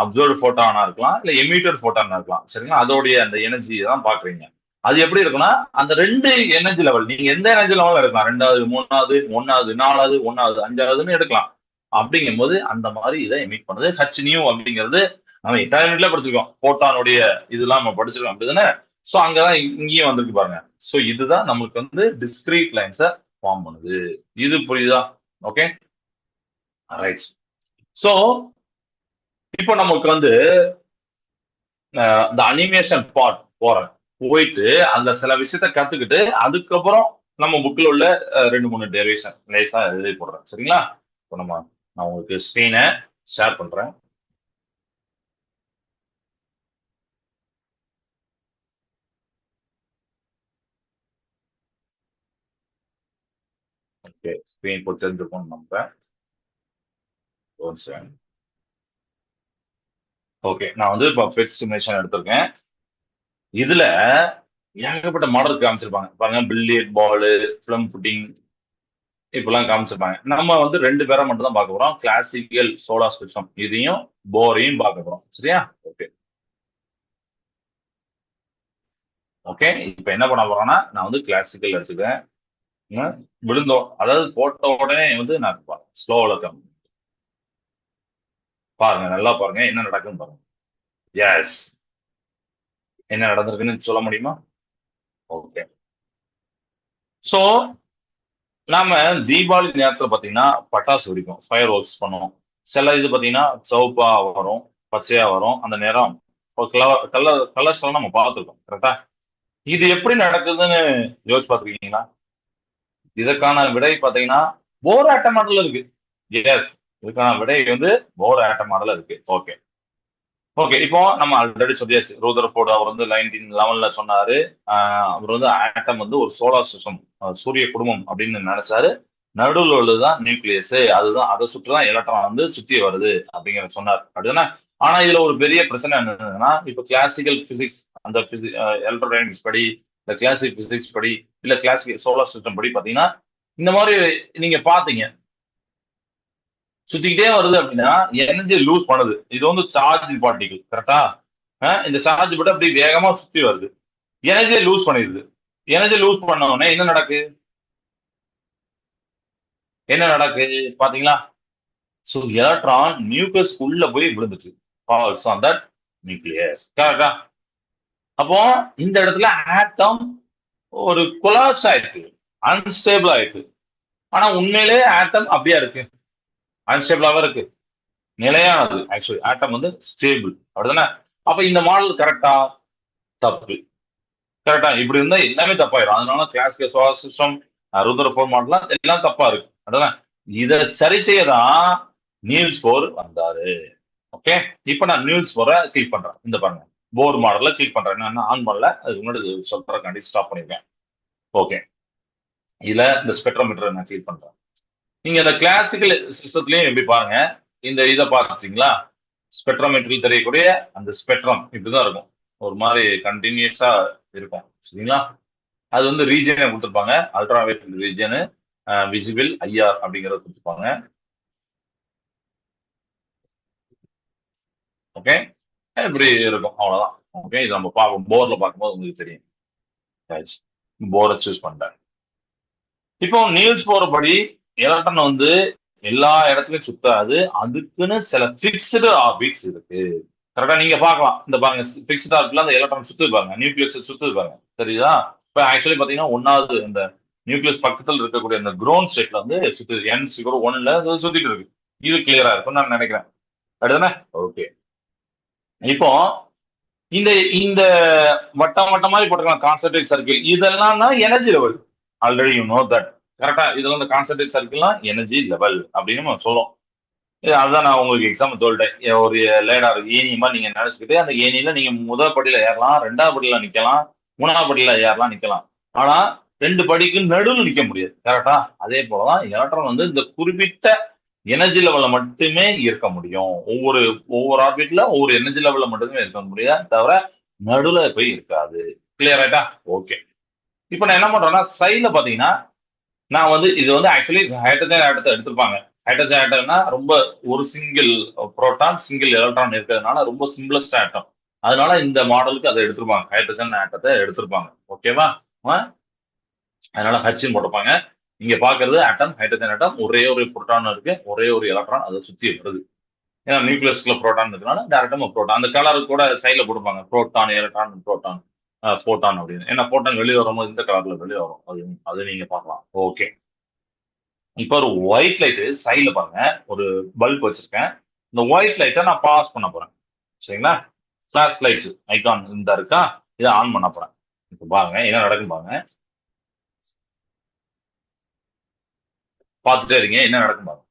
அப்சர்வ் போட்டானா இருக்கலாம், இல்ல எமிட்டட் போட்டானா இருக்கலாம் சரிங்களா. அதோடைய அந்த எனர்ஜி தான் பாக்குறீங்க. அது எப்படி இருக்குன்னா அந்த ரெண்டு எனர்ஜி லெவல், நீங்க எந்த எனர்ஜி லெவலில் எடுக்கலாம், 2வது 3வது 1வது 4வது 1வது 5வதுன்னு எடுக்கலாம். அப்படிங்கும் போது அந்த மாதிரி இதை எமிட் பண்ணுது. ஹச் நியூ அப்படிங்கிறது நம்ம 8ஆம் யூனிட்ல படிச்சிருக்கோம், போட்டானுடைய இதெல்லாம் நம்ம படிச்சிருக்கோம் அப்படிதானே. சோ அங்கதான் இங்கேயும் வந்திருக்கு பாருங்க. சோ இதுதான் நம்மளுக்கு வந்து டிஸ்கிரீட் லைன்ஸை ஃபார்ம் பண்ணுது. இது புரியுதா. Okay right. சோ இப்போ நமக்கு வந்து இந்த அனிமேஷன் பார்ட் போறேன், போயிட்டு அந்த சில விஷயத்த கத்துக்கிட்டு அதுக்கப்புறம் நம்ம புக்ல உள்ள 2-3 டெரிவேஷன் லேசா எழுதி போடுறேன் சரிங்களா. இப்போ நான் உங்களுக்கு ஸ்கிரீனை ஷேர் பண்றேன். ஓகே, ஸ்கிரீன் இப்போ தெரிஞ்சிருக்கும் நம்புறேன். ஓகே, நான் வந்து இப்போ ஃபெட் சிமுலேஷன் எடுத்திருக்கேன். இதுல ஏகப்பட்ட மாடல் காமிச்சிருப்பாங்க பாருங்க, பில்லியர்ட் பால், பிளம் புட்டிங் இப்பெல்லாம் காமிச்சிருப்பாங்க. நம்ம வந்து 2 பேரை மட்டும் தான் பார்க்க போறோம், கிளாசிக்கல் சோலார் சிஸ்டம் இதையும் போரையும் பார்க்க போறோம் சரியா. Okay okay. இப்ப என்ன பண்ண போறோம்னா நான் வந்து கிளாசிக்கல் எடுத்துக்கிறேன். விழுந்தோம், அதாவது போட்ட உடனே வந்து நான் ஸ்லோவில் பாருங்க, நல்லா பாருங்க என்ன நடக்குன்னு பாருங்க. எஸ், என்ன நடந்திருக்குன்னு சொல்ல முடியுமா. ஓகே. சோ நாம தீபாவளி நேரத்துல பாத்தீங்கன்னா பட்டாசு வெடிக்கும், ஃபயர் ஒர்க்ஸ் பண்ணுவோம். சில இது பாத்தீங்கன்னா சிவப்பா வரும், பச்சையா வரும். அந்த நேரம் கலர்ஸ் எல்லாம் நம்ம பார்த்துருக்கோம் கரெக்டா. இது எப்படி நடக்குதுன்னு யோசிச்சு பார்த்துருக்கீங்களா. இதற்கான விடை பாத்தீங்கன்னா போர் ஆட்டம் மாடல் இருக்கு. எஸ், இதுக்கான விடை வந்து போர் ஆட்டம் மாடல் இருக்கு. Okay okay. இப்போ நம்ம ஆல்ரெடி சொல்லியாச்சு, ரூதர்ஃபோர்டு அவர் வந்து 1911 சொன்னாரு. அவர் வந்து ஆட்டம் வந்து ஒரு சோலார் சிஸ்டம், சூரிய குடும்பம் அப்படின்னு நினைச்சாரு. நடுவில் உள்ளதுதான் நியூக்ளியஸ், அதுதான் அதை சுற்றிதான் எலக்ட்ரான் வந்து சுத்தி வருது அப்படிங்கிற சொன்னார் அப்படின்னா. ஆனா இதுல ஒரு பெரிய பிரச்சனை என்னன்னா, இப்ப கிளாசிக்கல் பிசிக்ஸ் அந்த எலக்ட்ரோடைனமிக்ஸ் படி, இந்த கிளாசிக் பிசிக்ஸ் படி, இல்ல கிளாசிக் சோலார் சிஸ்டம் படி பாத்தீங்கன்னா, இந்த மாதிரி நீங்க பாத்தீங்க சுத்திக்கிட்டே வருது அப்படின்னா எனர்ஜி லூஸ் பண்ணுது. இது வந்து சார்ஜ் பார்ட்டிகள் கரெக்டா? இந்த சார்ஜ் பட்டு அப்படி வேகமா சுத்தி வருது. எனர்ஜியை லூஸ் பண்ணிடுது. எனர்ஜி லூஸ் பண்ண உடனே என்ன நடக்கு? என்ன நடக்கு பாத்தீங்களா? சோ எலக்ட்ரான் நியூக்ளியஸ் உள்ள போய் விழுந்துச்சு. Falls on that nucleus. கரெக்டா? அப்போ இந்த இடத்துல ஆட்டம் ஒரு கொலாப்ஸ் ஆயிடுச்சு. அன்ஸ்டேபிள் ஆயிடுச்சு. ஆனா உண்மையிலே ஆட்டம் அப்படியா இருக்கு? அன்ஸ்டேபிளாவே இருக்கு. நிலையானது. ஆக்சுவலி ஆட்டம் வந்து ஸ்டேபிள். அப்படிதானே? அப்ப இந்த மாடல் கரெக்டா? தப்பு. கரெக்டா? இப்படி இருந்தா எல்லாமே தப்பாயிரும். அதனால கிளாசிக்கல் சோலார் சிஸ்டம், ருதர்ஃபோர்ட் மாடல்லாம் எல்லாம் தப்பா இருக்கு. அதானே? இதை சரி செய்யதான் நீல்ஸ் போர் வந்தாரு. ஓகே, இப்ப நான் நியூஸ் போற கிளிக் பண்றேன். இந்த பாருங்க, போர் மாடல்ல கிளிக் பண்றேன். நான் ஆன் பண்ணல, அதுக்கு முன்னாடி சொல்றதுக்காண்டி ஸ்டாப் பண்ணிருக்கேன். ஓகே, இதுல இந்த ஸ்பெக்ட்ரோமீட்டர் நான் கிளிக் பண்றேன். நீங்க இந்த கிளாசிக்கல் சிஸ்டத்துலயும் எப்படி பாருங்க, இந்த இதை பார்த்தீங்களா? ஸ்பெக்ட்ரோமீட்டரில் தெரியக்கூடிய அந்த ஸ்பெக்ட்ரம் இப்படிதான் இருக்கும். ஒரு மாதிரி கண்டினியூஸா இருக்கும். சரிங்களா? அது வந்து ரீஜியனை கொடுத்துருப்பாங்க. அல்ட்ராவைட் ரீஜியனு, விசிபிள், ஐஆர் அப்படிங்கறத கொடுத்துருப்பாங்க. ஓகே, இப்படி இருக்கும். அவ்வளவுதான். ஓகே, இது நம்ம பார்ப்போம். போர்ல பார்க்கும்போது உங்களுக்கு தெரியும். போரை சூஸ் பண்ணிட்டேன். இப்போ நியூஸ் போறபடி எலக்ட்ரான் வந்து எல்லா இடத்துலயும் சுத்தாது. அதுக்குன்னு சில பிக்ஸ்டு ஆர்பிட்ஸ் இருக்கு. கரெக்டா? நீங்க பார்க்கலாம். இந்த பாருங்க, பிக்ஸ்டு ஆர்பிட்ல அந்த எலக்ட்ரான் சுத்து பாருங்க, நியூக்ளியஸ் சுத்து பாருங்க. தெரியுதா? இப்ப ஆக்சுவலி பாத்தீங்கன்னா ஒன்னாவது இந்த நியூக்ளியஸ் பக்கத்துல இருக்கக்கூடிய அந்த குரோன் ஸ்டேட்ல வந்து சுத்து என் சிகரோ ஒன்னுல சுத்திட்டு இருக்கு. இது கிளியரா இருக்கும் நான் நினைக்கிறேன். அப்படிதானே? ஓகே, இப்போ இந்த இந்த வட்டம் வட்டம் மாதிரி போட்டுக்கலாம், கான்சென்ட்ரேட் சர்க்கிள். இதெல்லாம் தான் energy level. Already you know that. கரெக்டா? இதெல்லாம் இந்த கான்சென்ட்ரேட் சர்க்கிள்லாம் எனர்ஜி லெவல் அப்படின்னு நம்ம சொல்லுவோம். அதுதான் நான் உங்களுக்கு எக்ஸாம்பிள் சொல்லிட்டேன். ஒரு லேடர் ஏணி மாதிரி நீங்க நினைச்சுக்கிட்டு அந்த ஏணியில நீங்க முதல் படியில ஏறலாம், ரெண்டாவது படியில நிக்கலாம், மூணாவது படியில ஏறலாம், நிக்கலாம். ஆனா ரெண்டு படிக்கு நடுவில் நிக்க முடியாது. கரெக்டா? அதே போலதான் எலக்ட்ரான் வந்து இந்த குறிப்பிட்ட எனர்ஜி லெவல்ல மட்டுமே இருக்க முடியும். ஒவ்வொரு ஒவ்வொரு ஆர்பிட்ல ஒவ்வொரு எனர்ஜி லெவல்ல மட்டுமே இருக்க முடியாது, தவிர நடுவுல போய் இருக்காது. கிளியர் ஆயிட்டா? ஓகே, இப்ப நான் என்ன பண்றேன்னா சைட்ல பாத்தீங்கன்னா நான் வந்து இது வந்து ஆக்சுவலி ஹைட்ரஜன் ஆட்டத்தை எடுத்திருப்பாங்க. ஹைட்ரஜன் ஆட்டம்னா ரொம்ப ஒரு சிங்கிள் புரோட்டான் சிங்கிள் எலக்ட்ரான் இருக்கிறதுனால ரொம்ப சிம்பிளஸ்ட் ஆட்டம். அதனால இந்த மாடலுக்கு அதை எடுத்திருப்பாங்க, ஹைட்ரஜன் ஆட்டத்தை எடுத்திருப்பாங்க. ஓகேவா? அதனால ஹச்சின் போட்டிருப்பாங்க. இங்க பாக்குறது ஆட்டம், ஹைட்ரஜன் ஆட்டம், ஒரே ஒரு புரோட்டான் இருக்கு, ஒரே ஒரு எலக்ட்ரான் அதை சுத்தி வருது. ஏன்னா நியூக்ளியஸ்குள்ள புரோட்டான் இருக்கனால டேரக்டா புரோட்டான். அந்த கலர் கூட சைட்ல போட்டுப்பாங்க, புரோட்டான், எலக்ட்ரான், புரோட்டான், போட்டான் அப்படின்னு. ஏன்னா போட்டான் வெளியே வரும்போது இந்த கலர்ல வெளியே வரும். அது அது நீங்க பார்க்கலாம். ஓகே, இப்போ ஒரு ஒயிட் லைட் சைட்ல பாருங்க, ஒரு பல்ப் வச்சிருக்கேன். இந்த ஒயிட் லைட்டை நான் பாஸ் பண்ண போறேன். சரிங்களா? ஃபிளாஷ் லைட்ஸ் ஐகான் இந்த இருக்கா, இதை ஆன் பண்ண போறேன். இப்போ பாருங்க என்ன நடக்கும் பாருங்க, பார்த்துட்டே இருக்கீங்க என்ன நடக்கும் பாருங்க.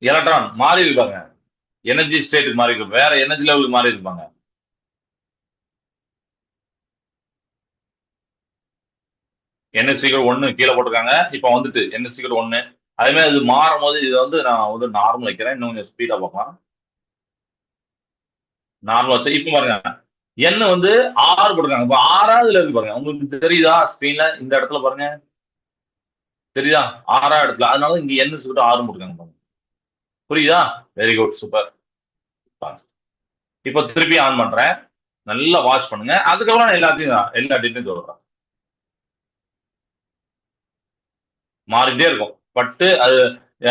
எலக்ட்ரான் மாறி இருப்பாங்க, எனர்ஜி ஸ்டேட்டுக்கு மாறி இருக்கு, வேற எனர்ஜி லெவலுக்கு மாறி இருப்பாங்க. NH ஒண்ணு கீழே போட்டிருக்காங்க. இப்ப வந்துட்டு NH ஒண்ணு. அதே மாதிரி இது மாறும் போது இது வந்து நான் வந்து நார்மல் வைக்கிறேன். இன்னும் கொஞ்சம் ஸ்பீடா பார்க்கலாம். நார்மல் வச்சு இப்ப பாருங்க, என்ன வந்து 6 போட்டிருக்காங்க. இப்ப 6வதுல இருக்கு பாருங்க. உங்களுக்கு தெரியுதா ஸ்கிரீன்ல? இந்த இடத்துல பாருங்க, தெரியுதா? 6ஆவது இடத்துல. அதனால இங்க NH 6 போட்டிருக்காங்க பாருங்க. புரியுதா? Very good, super. இப்ப திருப்பி ஆன் பண்றேன். நல்லா வாட்ச் பண்ணுங்க. அதுக்கப்புறம் நான் எல்லா டீட்டெயிலும் சொல்றேன். மாறிட்டே இருக்கும். பட்டு அது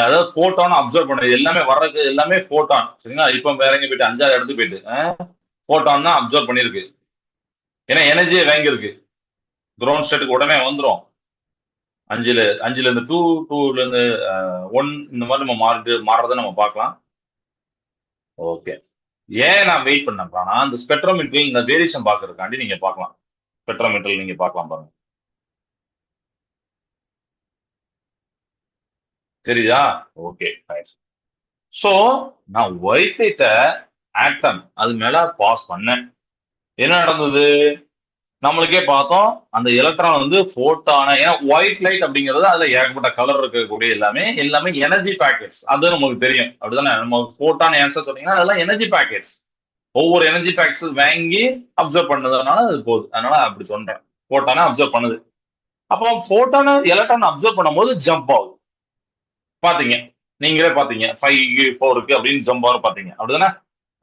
அதாவது போட்டோன் அப்சர்வ் பண்ணது எல்லாமே வர்றது எல்லாமே போட்டான். சரிங்களா? இப்ப வேற எங்க போயிட்டு 5வது இடத்துக்கு போயிட்டு போட்டான் தான் அப்சர்வ் பண்ணிருக்கு. ஏன்னா எனர்ஜியை வாங்கியிருக்கு. கிரவுண்ட் ஸ்டேட்டுக்கு உடனே வந்துடும். அஞ்சுல இருந்து டூ, டூல இருந்து 1 இந்த மாதிரி நம்ம மாறுறதை நம்ம பார்க்கலாம். ஓகே, ஏன் நான் வெயிட் பண்ணேன்னா அந்த ஸ்பெக்ட்ரோமீட்டரில் இந்த வேரியேஷன் பார்க்கறதுக்காண்டி நீங்க பார்க்கலாம். ஸ்பெக்ட்ரோமீட்டரில் நீங்க பார்க்கலாம் பாருங்க. தெரியுதா? ஓகே, சோ நான் ஒயிட் லைட்ட ஆட்டம் அது மேல பாஸ் பண்ணேன். என்ன நடந்தது? நம்மளுக்கே பார்த்தோம் அந்த எலக்ட்ரான் வந்து போட்டான, ஏன்னா ஒயிட் லைட் அப்படிங்கிறது அதுல ஏகப்பட்ட கலர் இருக்கக்கூடிய எல்லாமே எனர்ஜி பேக்கெட்ஸ், அது நமக்கு தெரியும் அப்படிதானே. நம்ம போட்டான ஆன்சர் சொன்னீங்கன்னா அதெல்லாம் எனர்ஜி பேக்கெட்ஸ். ஒவ்வொரு எனர்ஜி பேக்கெட்ஸ் வாங்கி அப்சர்வ் பண்ணதுனால அது போகுது, அதனால அப்படி சொல்றேன். போட்டான அப்சர்வ் பண்ணுது. அப்போ போட்டான எலக்ட்ரான் அப்சர்வ் பண்ணும்போது ஜம்ப் ஆகுது. பாத்தீங்க, நீங்களே பாத்தீங்க 5 4 அப்படின்னு ஜம்ப் ஆகும் பாத்தீங்க அப்படிதானே.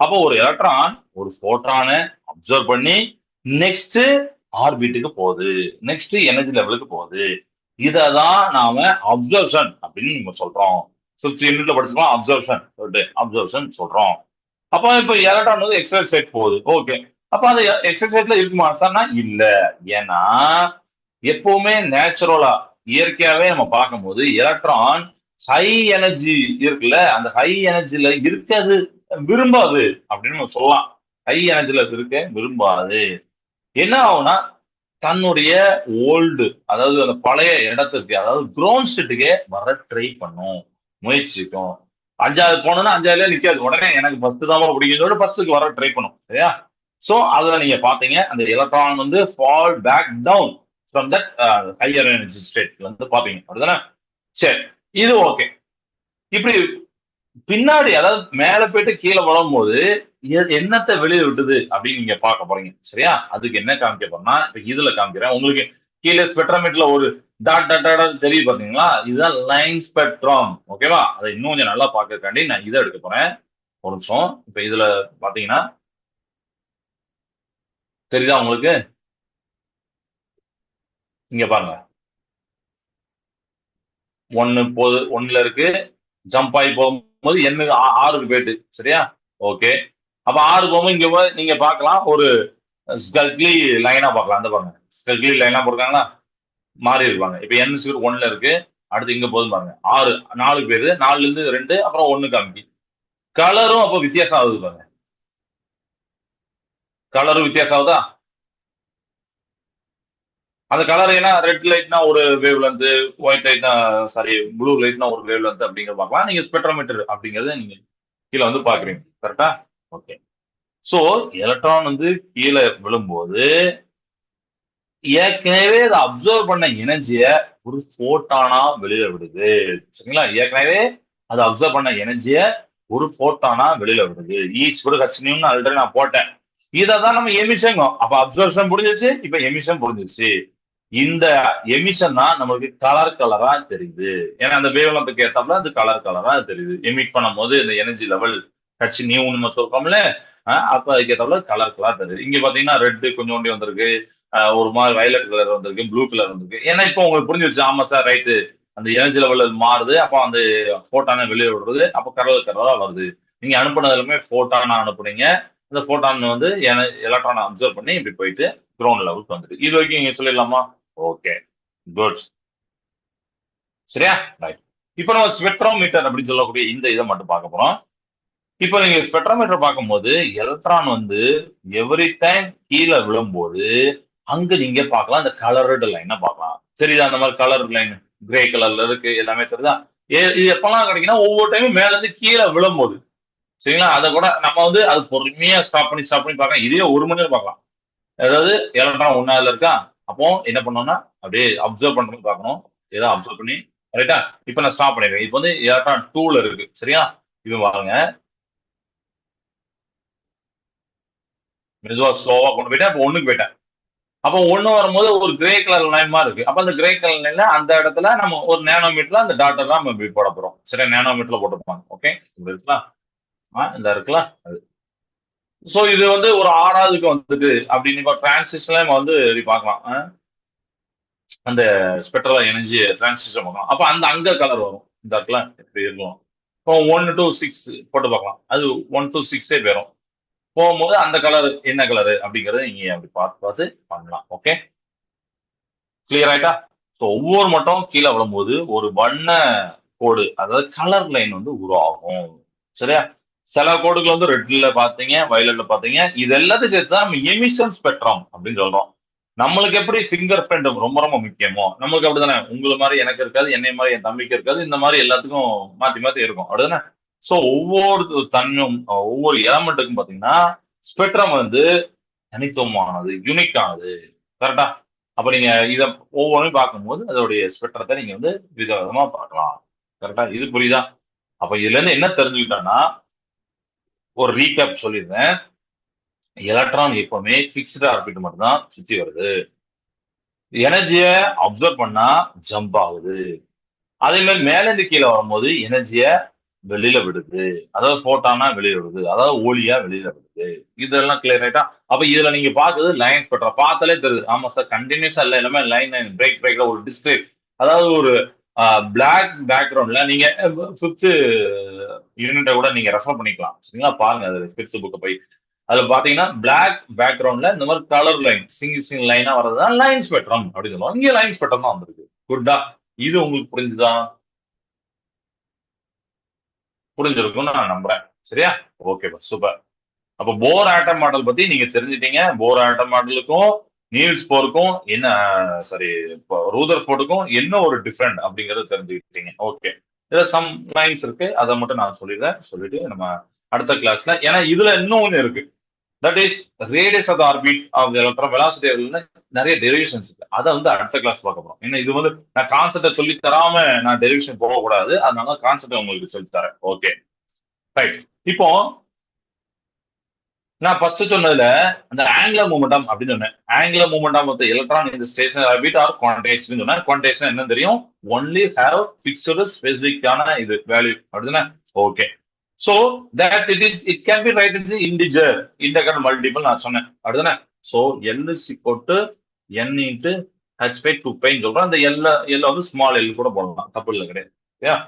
அப்போ ஒரு எலக்ட்ரான் ஒரு போட்டானை அப்சர்வ் பண்ணி நெக்ஸ்ட் ஆர்பிட்டுக்கு போகுது, நெக்ஸ்ட் எனர்ஜி லெவலுக்கு போகுது. இததான் நாம அப்சர்ஷன் அப்படின்னு நம்ம சொல்றோம். யூனிட்ல படிச்சுக்கலாம் அப்சர்ஷன், அப்சர்ஷன் சொல்றோம். அப்ப இப்ப எலக்ட்ரான் வந்து எக்ஸ்ட்ரா ஸ்டேட் போகுது, ஓகே. அப்ப அது எக்ஸ்ட்ரா ஸ்டேட்ல இருக்குமா சார்னா இல்ல. ஏன்னா எப்பவுமே நேச்சுரலா இயற்கையாவே நம்ம பார்க்கும்போது எலக்ட்ரான் ஹை எனர்ஜி இருக்குல்ல, அந்த ஹை எனர்ஜில இருக்கிறது விரும்பாது அப்படின்னு நம்ம சொல்லலாம். ஹை எனர்ஜில இருக்க விரும்பாது. என்ன ஆகும்னா தன்னுடைய ஓல்டு, அதாவது அந்த பழைய இடத்துக்கு, அதாவது கிரவுண்ட் ஸ்டேட்டுக்கே வர ட்ரை பண்ணும், முயற்சிக்கும். 5வது போனோம்னா 5வதுல நிக்காது, உடனே எனக்கு ஃபர்ஸ்ட் தான் பிடிக்கும், ஃபர்ஸ்ட்டுக்கு வர ட்ரை பண்ணும், சரியா. சோ அதுல நீங்க பாத்தீங்க அந்த எலக்ட்ரான் வந்து fall back down from that higher energy ஸ்டேட்ல வந்து பாப்பீங்க அப்படிதானே. சரி, இது ஓகே. இப்படி பின்னாடி, அதாவது மேல போயிட்டு கீழே விழும்போது என்னத்தை வெளியே விட்டுது அப்படின்னு நீங்க பார்க்க போறீங்க, சரியா. அதுக்கு என்ன காமிக்க போறேன்னா இப்ப இதுல காமிக்கிறேன் உங்களுக்கு. கீழே ஸ்பெக்ட்ரோமீட்டர்ல ஒரு டாட் டாட் டாட் தெரியுது பாத்தீங்களா, இதுதான் லைன் ஸ்பெக்ட்ரம், ஓகேவா. அதை இன்னும் கொஞ்சம் நல்லா பார்க்கறதுக்காண்டி நான் இதை எடுக்க போறேன். ஒரு நிமிஷம். இப்ப இதுல பாத்தீங்கன்னா தெரியுதா உங்களுக்கு, இங்க பாருங்க. ஒன்னு போது, ஒண்ணுல இருக்கு, ஜம்ப் ஆகி போகும்போது என்ன 6க்கு போயிட்டு, சரியா. ஓகே. அப்ப 6 போகும்போது இங்க நீங்க பார்க்கலாம் ஒரு ஸ்கல்க்லி லைனா பார்க்கலாம். அந்த பாருங்க, ஸ்கல்க்லி லைனா போட்டிருக்காங்களா, மாறி இருப்பாங்க. இப்ப என் ஸ்கொயர் 1ல இருக்கு, அடுத்து இங்க போதும் பாருங்க 6, 4 பேரு, 4ல இருந்து 2 அப்புறம் 1 காமிக்கி. கலரும் அப்போ வித்தியாசம் ஆகுது பாருங்க, கலரும் வித்தியாசம் ஆகுதா. அந்த கலர் ஏன்னா ரெட் லைட்னா ஒரு வேவ் லென்த், ஒயிட் லைட்னா, சாரி ப்ளூ லைட்னா ஒரு வேவ் லென்த் அப்படிங்கறது பார்க்கலாம். நீங்க ஸ்பெக்ட்ரோமீட்டர் அப்படிங்கறத நீங்க கீழே வந்து பாக்குறீங்க, கரெக்டா. ஓகே. சோ எலக்ட்ரான் வந்து கீழே விழும்போது ஏற்கனவே அதை அப்சர்வ் பண்ண எனர்ஜிய ஒரு போட்டானா வெளியில விடுது, சரிங்களா. ஏற்கனவே அதை அப்சர்வ் பண்ண எனர்ஜிய ஒரு போட்டானா வெளியில விடுது. ஈஸ் கூட கச்சினியம்னு ஆல்ரெடி நான் போட்டேன். இதான் நம்ம எமிஷன். அப்ப அப்சர்வேஷன் முடிஞ்சிச்சு, இப்ப எமிஷன் முடிஞ்சிச்சு. இந்த எமிஷன் தான் நம்மளுக்கு கலர் கலரா தெரியுது. ஏன்னா அந்த வேவ் லென்த்துக்கு ஏத்தாப்புல அது கலர் கலரா தெரியுது. எமிட் பண்ணும்போது இந்த எனர்ஜி லெவல் கட்சி நியூ நம்ம சொல்றோம்ல, அப்ப அதுக்கு ஏத்தாப்புல கலர் கலரா தெரியுது. இங்க பாத்தீங்கன்னா ரெட் கொஞ்சோண்டி வந்திருக்கு, ஒரு மாதிரி வயலட் கலர் வந்திருக்கு, ப்ளூ கலர் வந்திருக்கு. ஏன்னா இப்போ உங்களுக்கு புரிஞ்சிருச்சு, ஆமா சார் ரைட்டு, அந்த எனர்ஜி லெவல் மாறுது, அப்போ அந்த போட்டானை வெளியே விடுறது, அப்போ கலர் கலரா வருது. நீங்க அனுப்புனது எல்லாமே போட்டானா அனுப்புனீங்க, அந்த போட்டான் வந்து எலக்ட்ரான் அப்சர்வ் பண்ணி இப்படி போயிட்டு கிரவுண்ட் லெவலுக்கு வந்துட்டு. இது வரைக்கும் நீங்க சொல்லிடலாமா. ஓகே, குட், சரியா, ரைட். இப்போ நம்ம ஸ்பெக்ட்ரோமீட்டர் அப்படின்னு சொல்லக்கூடிய இந்த இதை மட்டும் பார்க்க போறோம். இப்போ நீங்க ஸ்பெக்ட்ரோமீட்டர் பார்க்கும்போது எலக்ட்ரான் வந்து எவ்ரி டைம் கீழே விழும்போது அங்க நீங்க பார்க்கலாம் இந்த கலர்டு லைனை பார்க்கலாம், சரிதா. அந்த மாதிரி கலர் லைன் கிரே கலர்ல இருக்கு, எல்லாமே சரிதா. இது எப்பெல்லாம் கிடைக்குன்னா ஒவ்வொரு டைமும் மேல இருந்து கீழே விழும்போது, சரிங்களா. அதை கூட நம்ம வந்து அது பொறுமையா ஸ்டாப் பண்ணி பார்க்கலாம். இதே 1 மணி நேரம் பார்க்கலாம். அதாவது எலக்ட்ரான் 1வது இருக்கா, அப்போ என்ன பண்ணோம்னா அப்படியே அப்சர்வ் பண்றது பார்க்கணும். ஏதோ அப்சர்வ் பண்ணி, ரைட்டா. இப்போ நான் ஸ்டாப் பண்ணிடுறேன். இப்போ வந்து எலக்ட்ரான் 2ல இருக்கு, சரியா. இப்போ பாருங்க, மெதுவா ஸ்லோவா கொண்டு போயிட்டேன். அப்போ 1க்கு போயிட்டேன். அப்போ 1 வரும்போது ஒரு கிரே கலர் லைன் மாதிரி இருக்கு. அப்ப அந்த கிரே கலர் லைன்ல அந்த இடத்துல நம்ம ஒரு நேனோமீட்டர்ல அந்த டாட்டர் தான் நம்ம இப்படி போட போறோம், சரி. நேனோமீட்டர்ல போட்டுருப்பாங்க, ஓகே. இப்படி இருக்கலாம், இந்த இருக்கலாம் அது. சோ இது வந்து ஒரு 6வதுக்கு வந்துட்டு அப்படின்னு இப்போ டிரான்சிஷன்ல நம்ம வந்து இப்படி பார்க்கலாம். அந்த ஸ்பெக்ட்ரல் எனர்ஜி டிரான்சிஷன் பார்க்கலாம். அப்ப அந்த அங்க கலர் வரும், இந்த இடத்துல இப்படி இருக்கும். இப்போ 1 to 6 போட்டு பார்க்கலாம், அது 1 to 6 போயிடும். போகும்போது அந்த கலர் என்ன கலரு அப்படிங்கறத நீங்க அப்படி பார்த்து பார்த்து பண்ணலாம், ஓகே. கிளியர் ஆயிட்டா. ஸோ ஒவ்வொரு மட்டும் கீழே விழும்போது ஒரு வண்ண கோடு, அதாவது கலர் லைன் வந்து உருவாகும், சரியா. சில கோடுகள் வந்து ரெட்ல பாத்தீங்க, வயலட்ல பாத்தீங்க, இது எல்லாத்தையும் சேர்த்து தான் நம்ம எமிஷன் ஸ்பெக்ட்ரம் அப்படின்னு சொல்றோம். நம்மளுக்கு எப்படி ஃபிங்கர் பிரிண்ட் ரொம்ப ரொம்ப முக்கியமோ, நம்மளுக்கு அப்படிதானே. உங்களை மாதிரி எனக்கு இருக்காது, என்னை மாதிரி என் தம்பிக்கு இருக்காது, இந்த மாதிரி எல்லாத்துக்கும் மாத்தி மாத்தி இருக்கும், அப்படிதானே. ஸோ ஒவ்வொரு தன்னும் ஒவ்வொரு எலமெண்ட்டுக்கும் பாத்தீங்கன்னா ஸ்பெக்ட்ரம் வந்து தனித்துவமானது, யூனிக் ஆனது. கரெக்டா? அப்ப நீங்க இத ஒவ்வொன்றையும் பார்க்கும்போது அதோடைய ஸ்பெக்ட்ரத்தை நீங்க வந்து விதவிதமா பார்க்கலாம். கரெக்டா? இது புரியுதா? அப்ப இதுல இருந்து என்ன தெரிஞ்சுக்கிட்டோம்னா, ஒரு ரீகேப் சொல்லியிருந்தேன். எலக்ட்ரான் எப்பவுமே பிக்ஸ்டு ஆர்பிட் மட்டும் தான் சுத்தி வருது. எனர்ஜிய அப்சர்வ் பண்ணா ஜம்ப் ஆகுது. அதே மாதிரி மேல இருந்து கீழே வரும்போது எனர்ஜிய வெளியில விடுது. அதாவது போட்டானா வெளியில விடுது. அதாவது ஒளியா வெளியில விடுது. இதெல்லாம் கிளியர் ஆயிட்டா? அப்ப இதுல நீங்க பாக்குறது லைன் ஸ்பெக்ட்ரம். பார்த்தாலே தெரியுது. ஆமா சார், கண்டினியூஸா இல்ல, எல்லாமே லைன் லைன் பிரேக் பிரேக்ல ஒரு டிஸ்பிளே. அதாவது ஒரு பிளாக் பேக்ரவுண்ட்ல நீங்க ஃபிஃப்த் யூனிட்ட கூட நீங்க ரெஃபர் பண்ணிக்கலாம். சரிங்களா? பாருங்க அது ஃபிஃப்த் புக் போய். அதுல பாத்தீங்கன்னா பிளாக் பேக்ரவுண்ட்ல இந்த மாதிரி கலர் லைன் சிங்கிள் சிங்கிள் லைனா வர்றதுதான் லைன் ஸ்பெக்ட்ரம் அப்படின்னு சொல்லுவாங்க. இங்க லைன் ஸ்பெக்ட்ரம் தான் வந்திருக்கு. குட்டா? இது உங்களுக்கு புரிஞ்சுதா? புரிஞ்சிருக்கும்னு நான் நம்புறேன். சரியா? Okay, super. அப்ப போர் ஆட்டம் மாடல் பத்தி நீங்க தெரிஞ்சுட்டீங்க. போர் ஆட்டம் மாடலுக்கும் நீல்ஸ் போருக்கும் என்ன, சாரி, ரூதர் ஃபோர்டுக்கும் என்ன ஒரு டிஃபரெண்ட் அப்படிங்கறத தெரிஞ்சுக்கிட்டீங்க. ஓகே. இதுல சம் லைன்ஸ் இருக்கு, அதை மட்டும் நான் சொல்லிடுறேன். சொல்லிட்டு நம்ம அடுத்த கிளாஸ்ல, ஏன்னா இதுல இன்னும் ஒண்ணு இருக்கு. That is radius of orbit of electron velocity நிறைய டெரிவேஷன்ஸ் இருக்கு. அதை வந்து அடுத்த கிளாஸ் பார்க்க போறோம். ஏன்னா இது வந்து நான் கான்செப்டை சொல்லி தராம நான் டெரிவேஷன் போகக்கூடாது. அதனால கான்செப்டை உங்களுக்கு சொல்லி தரேன். Okay, right. இப்போ நான் ஃபர்ஸ்ட் சொன்னதுல அந்த ஆங்குலர் மூமெண்டம் அப்படின்னு சொன்னேன். ஆங்குலர் மூமெண்டம் ஆஃப் எலக்ட்ரான் இந்த ஸ்டேஷனரி ஆர்பிட் ஆர் குவான்டைஸ்ட்னு சொன்னேன். குவான்டைஸ்னா என்ன தெரியும்? ஒன்லி ஹேவ் ஃபிக்ஸ்டு ஸ்பெசிபிக்கான இது வேல்யூ அப்படிதானே? Okay. So that it can be right in integer integral multiple நான் சொன்னேன். அப்படிதானே? So L is equal to n into h by 2 பைன்னு சொல்றோம். அந்த எல் வந்து ஸ்மால் எல் கூட போடலாம், தப்பு இல்லை, கிடையாது.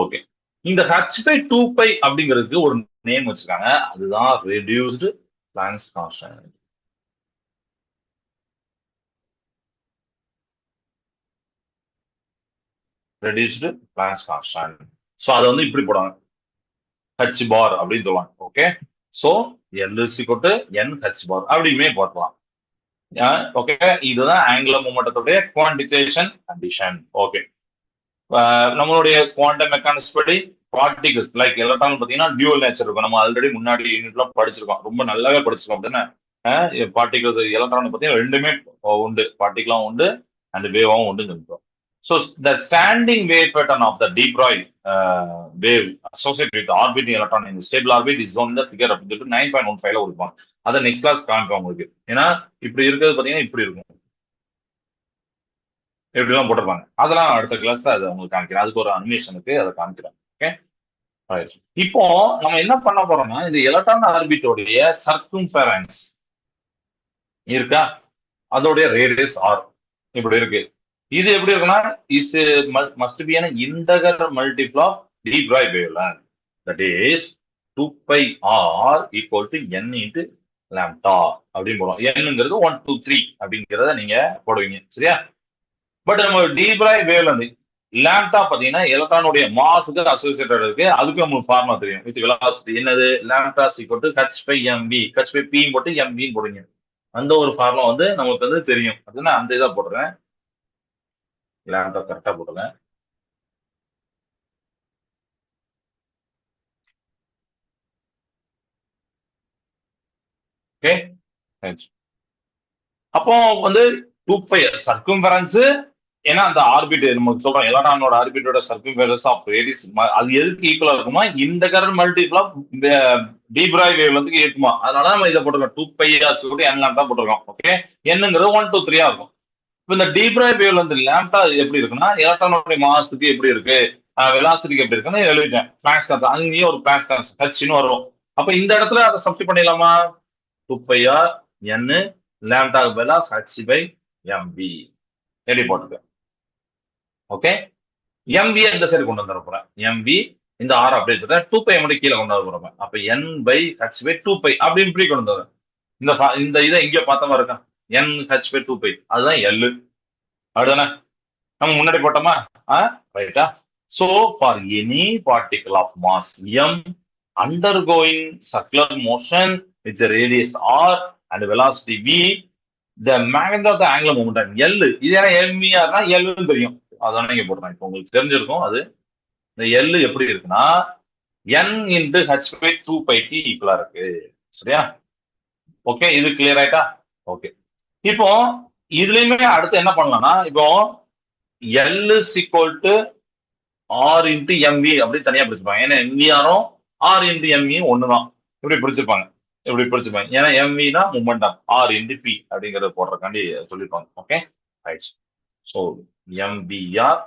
ஓகே. இந்த h பை 2 பை அப்படிங்கிறதுக்கு ஒரு நேம் வச்சிருக்காங்க. அதுதான் reduced blanks constant. Reduced blanks constant. So அதை வந்து இப்படி போடுவாங்க, h பார் அப்படின்னு சொல்லுவாங்க. Okay. So L is equal to n h பார் அப்படியுமே போடலாம். ஓகே. இதுதான் ஆங்குலர் மூமெண்டத்துடைய குவான்டிஃபிகேஷன் கண்டிஷன். ஓகே. நம்மளுடைய குவாண்டம் மெக்கானிக்ஸ் படி பார்ட்டிகல்ஸ் லைக் எலக்ட்ரான் பார்த்தீங்கன்னா டியூவல் நேச்சர் இருக்கும். நம்ம ஆல்ரெடி முன்னாடி யூனிட்ல படிச்சிருக்கோம், ரொம்ப நல்லாவே படிச்சிருக்கோம். அப்படின்னா பார்ட்டிகல்ஸ் எலக்ட்ரான் பார்த்தீங்கன்னா ரெண்டுமே உண்டு, பார்ட்டிகலும் உண்டு அண்ட் வேவாவும் உண்டுன்னு சொல்லிட்டோம். So the standing wave pattern of the de Broglie wave associate with orbiting electron இந்த stable orbit is on the figure அப்படின்னு சொல்லிட்டு 9.15 கொடுப்பாங்க. அதை நெக்ஸ்ட் கிளாஸ் காமிப்போம் உங்களுக்கு. ஏன்னா இப்படி இருக்கிறது பார்த்தீங்கன்னா இப்படி இருக்கும், எப்படிலாம் போட்டிருப்பாங்க. அதெல்லாம் அடுத்த கிளாஸ்ல அதை உங்களுக்கு காமிக்கிறேன். அதுக்கு ஒரு அனிமேஷனுக்கு அதை காமிக்கிறேன். ஓகே. இப்போ நம்ம என்ன பண்ண போறோம்னா, இந்த எலக்ட்ரான் ஆர்பிட்டோடைய சர்க்கம்ஃபரன்ஸ் இருக்கா, அதோடைய ரேடியஸ் ஆர் இப்படி இருக்கு. இது எப்படி இருக்குன்னா, is must be an integer multiple of d Broglie wavelength. That is 2 pi r equal to n into lambda அப்படின்னு போடுவோம். nங்கிறது 1 2 3 அப்படிங்கிறத நீங்க போடுவீங்க. சரியா? பட் நம்ம டி பிராய் வேவ்லெந்த் லாம்டா பாத்தீங்கன்னா எலக்ட்ரானுடைய மாஸுக்கு அசோசியேட்டட் இருக்கு. அதுக்கு நமக்கு ஃபார்முலா தெரியும். வித் வெலாசிட்டி என்னது? Lambda equal to h by mv. h by p போட்டு mv போடுங்க. அந்த ஒரு ஃபார்முலா வந்து நமக்கு வந்து தெரியும். அதுனா அந்த இதை போடுறேன். லாம்டா கரெக்டா போடுறேன். ஓகே. அப்போ வந்து 2 பை சர்க்கம்ஃபரன்ஸ், ஏன்னா அந்த ஆர்பிட் நம்ம சொல்றோம் எலக்ட்ரானோட ஆர்பிட்டோட சர்க்கம்ஃபரன்ஸ் ஆஃப் ரேடியஸ் அது எதுக்கு ஈக்குவலா இருக்குமா? இந்த கரண்ட் மல்டிபிள் ஆஃப் டீப்ராய் வேவ்லெந்த்க்கு இருக்குமா? அதனால நம்ம இதை போட்டுருக்கோம். 2 பை சொல்லிட்டு n லாம்டா போட்டுருக்கோம். ஓகே. என்னங்கிறது 1 2 3 இருக்கும். இப்போ இந்த டீப்ராய் வேவ்லெந்த் லாம்டா எப்படி இருக்குன்னா, எலக்ட்ரானோட மாஸுக்கு எப்படி இருக்கு, வெலாசிட்டிக்கு எப்படி இருக்குன்னு எழுதிட்டேன். பிளாங்க்ஸ் கான்ஸ்டன்ட் அங்கேயும் ஒரு பிளாங்க்ஸ் கான்ஸ்டன்ட் ஹச்னு வரும். அப்ப இந்த இடத்துல அதை சப்ஸ்டிட் பண்ணிடலாமா? 2 பை ஆர் n லாம்டா பதிலா h பை mv எழுதி போட்டுருக்கேன். ஓகே. எம்வி இந்த சைடு கொண்டு வந்துட போறேன். எம்வி இந்த ஆர் அப்படியே சொல்றேன். 2 பை மட்டும் கீழே கொண்டு வர போறேன். அப்ப n by h by 2 pi அப்படின்னு இப்படி கொண்டு வரேன். இந்த இதை இங்க பார்த்த மாதிரி இருக்கா? n h பை 2 பை அதுதான் எல். அப்படிதானே? நம்ம முன்னாடி போட்டோமா? ரைட்டா? So far any particle of mass m undergoing circular motion with the radius r and velocity v, the magnitude of the angular momentum L. இது ஏன்னா எல்விஆர்னா எல்னு தெரியும், அதான் இங்க போடுறேன். இப்போ உங்களுக்கு தெரிஞ்சிருக்கும் அது. இந்த எல் எப்படி இருக்குன்னா n இன்டு ஹச் பை 2 பைக்கு ஈக்குவலா இருக்கு. சரியா? ஓகே. இது கிளியர் ஆயிட்டா? ஓகே. இப்போ இதுலயுமே அடுத்து என்ன பண்ணலாம்னா, இப்போ L is equal to R into MV அப்படி தனியா பிரிச்சுப்பாங்க. ஏன்னா எம்விஆரும் ஆர் இன்டு எம்வியும் ஒண்ணுதான். இப்படி பிரிச்சிருப்பாங்க. இப்படி பிரிச்சுப்பாங்க. ஏன்னா எம்வினா மூமெண்டம், ஆர் இன்டு பி அப்படிங்கறத போடுறதுக்காண்டி சொல்லியிருப்பாங்க. Okay right. So MPR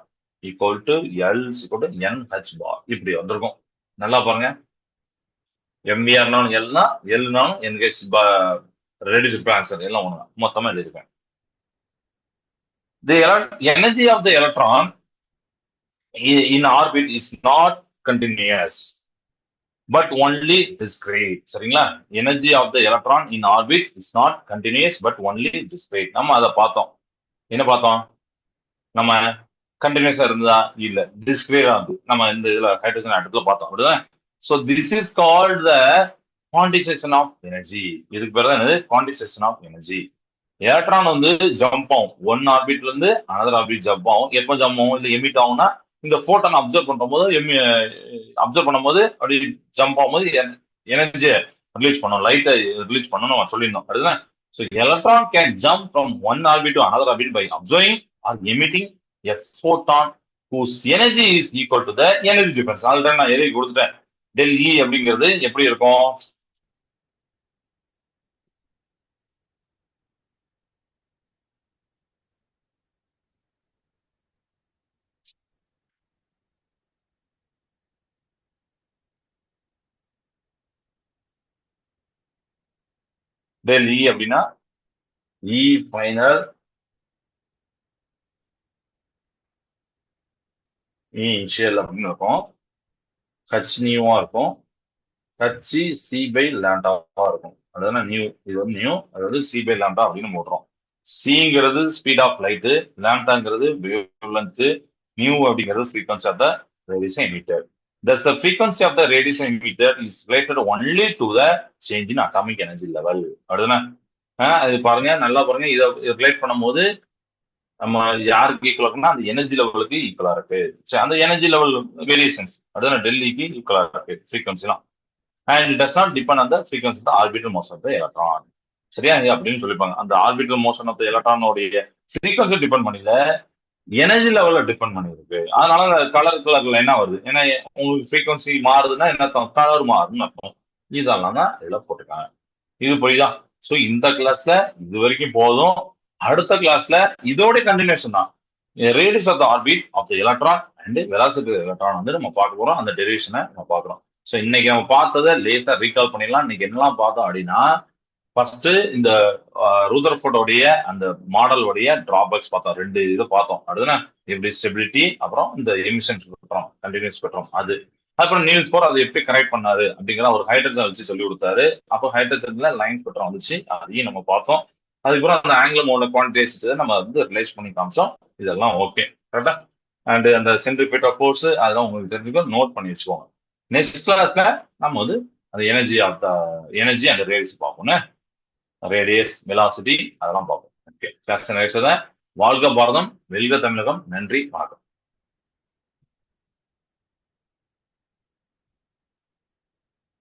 equal to L equal to NH bar இப்படி வந்திருக்கும். நல்லா பாருங்க. எம்விஆர்னாலும் எல்னா எல்னாலும் என்ஹெச் ரெடியூஸ் ஆன்சர் எல்லாம் ஒண்ணுதான். மொத்தமா எழுதியிருப்பேன். The energy of the electron in orbit is not continuous but only discrete. சரிங்களா? Energy of the electron in orbit is not continuous but only discrete. நம்ம அதை பார்த்தோம். என்ன பார்த்தோம்? நம்ம கண்டினியூஸா இருந்தா இல்ல டிஸ்கிரேட்டா இருந்து நம்ம இந்த இதுல ஹைட்ரஜன் ஆட்டத்துல பார்த்தோம். அப்படிதான். So this is called the quantization of energy. இதுக்கு பேர் தான் என்னது? Quantization of energy. எலக்ட்ரான் வந்து ஜம்ப் ஆகும். ஒன் ஆர்பிட்ல இருந்து அனதர் ஆர்பிட் ஜம்ப் ஆகும். எப்போ ஜம்ப் ஆகும் இல்ல எமிட் ஆகும்னா இந்த போட்டான் அப்சர்வ் பண்ணும்போது அப்சர்வ் பண்ணும்போது அப்படி ஜம்ப் ஆகும்போது எனர்ஜியை ரிலீஸ் பண்ணும், லைட்டை ரிலீஸ் பண்ணணும் நம்ம சொல்லியிருந்தோம். அதுதான். So electron can jump from one orbit to another orbit by absorbing or emitting a photon whose energy is equal to the energy difference. Already நான் எழுதி கொடுத்துட்டேன். டெல் இ அப்படிங்கிறது எப்படி இருக்கும்? டெல் இ அப்படின்னா இ ஃபைனல் இ இனிஷியல் அப்படின்னு இருக்கும். ஹச் நியூவா இருக்கும். ஹச் சி பை லேண்டாவா இருக்கும். அதாவது நியூ, இது வந்து நியூ, அதாவது சி பை லேண்டா அப்படின்னு போடுறோம். சிங்கிறது ஸ்பீட் ஆஃப் லைட், லேண்டாங்கிறது வேவ்லென்த், நியூ அப்படிங்கிறது frequency of the radiation emitter. Thus, the frequency of the radiation emitter is related only to the change in atomic energy level. அப்படிதானே? அது பாருங்க, நல்லா பாருங்க. இதை ரிலேட் பண்ணும்போது நம்ம யாருக்கு ஈக்குவலா இருக்குன்னா அந்த எனர்ஜி லெவலுக்கு ஈக்குவலா இருக்கு. சரி, அந்த எனர்ஜி லெவல் வேரியேஷன்ஸ் அதுதான் டெல்லிக்கு ஈக்குவலா இருக்கு ஃப்ரீக்வன்சிலாம். And does not depend on the frequency of the orbital motion of the electron. சரியா அப்படின்னு சொல்லிப்பாங்க. அந்த ஆர்பிட்டல் மோஷன் ஆஃப் த எலக்ட்ரானோடைய ஃப்ரீக்வன்சி டிபெண்ட் பண்ணல, எனர்ஜி லெவல்ல டிபெண்ட் பண்ணிருக்கு. அதனால கலர்ல என்ன வருது? ஏன்னா உங்களுக்கு ஃப்ரீக்வன்சி மாறுதுன்னா என்ன அர்த்தம்? கலர் மாறுதுன்னு அர்த்தம். இதெல்லாம் தான் இதெல்லாம் போட்டிருக்காங்க. இது புரியுதா? ஸோ இந்த கிளாஸ்ல இது வரைக்கும் போதும். அடுத்த கிளாஸ்ல இதோட கண்டினியூஷன் தான். Radius of the orbit of the electron and velocity electron வந்து நம்ம பார்க்க போறோம். அந்த டெரிவேஷனை நம்ம பார்க்குறோம். ஸோ இன்னைக்கு நம்ம பார்த்ததை லேசா ரீகால் பண்ணிடலாம். இன்னைக்கு என்னெல்லாம் பார்த்தோம் அப்படின்னா, ஃபர்ஸ்ட் இந்த ரூதர்ஃபோர்டோடைய அந்த மாடலோடைய டிராபேக்ஸ் பார்த்தோம். ரெண்டு இதை பார்த்தோம். அதுதானே எப்படி ஸ்டெபிலிட்டி, அப்புறம் இந்த எமிஷன் ஸ்பெக்ட்ரம், கண்டினியூஸ் ஸ்பெக்ட்ரம். அது அப்புறம் நியூஸ் போர் அதை எப்படி கரெக்ட் பண்ணாரு அப்படிங்கிற ஒரு ஹைட்ரஜன் வச்சு சொல்லி கொடுத்தாரு. அப்போ ஹைட்ரஜன்ல லைன் ஸ்பெக்ட்ரம் வந்துச்சு, அதையும் நம்ம பார்த்தோம். அதுக்கப்புறம் அந்த ஆங்கிலம் மோட குவான்டிட்டிஸ் நம்ம வந்து ரிலைஸ் பண்ணி காமிச்சோம். இதெல்லாம் ஓகே கரெக்டா? அண்ட் அந்த சென்ட்ரிபியூட்டல் ஃபோர்ஸ் அதெல்லாம் உங்களுக்கு தெரிஞ்சுக்கோ, நோட் பண்ணி வச்சுக்கோங்க. நெக்ஸ்ட் கிளாஸ்ல நம்ம வந்து அந்த எனர்ஜி ஆஃப் த எனர்ஜி அந்த ரேடியஸ் பார்ப்போம். ரேடியஸ், வெலாசிட்டி அதெல்லாம் பார்ப்போம். Okay class. வாழ்க பாரதம், வெல்க தமிழகம். நன்றி, வணக்கம்.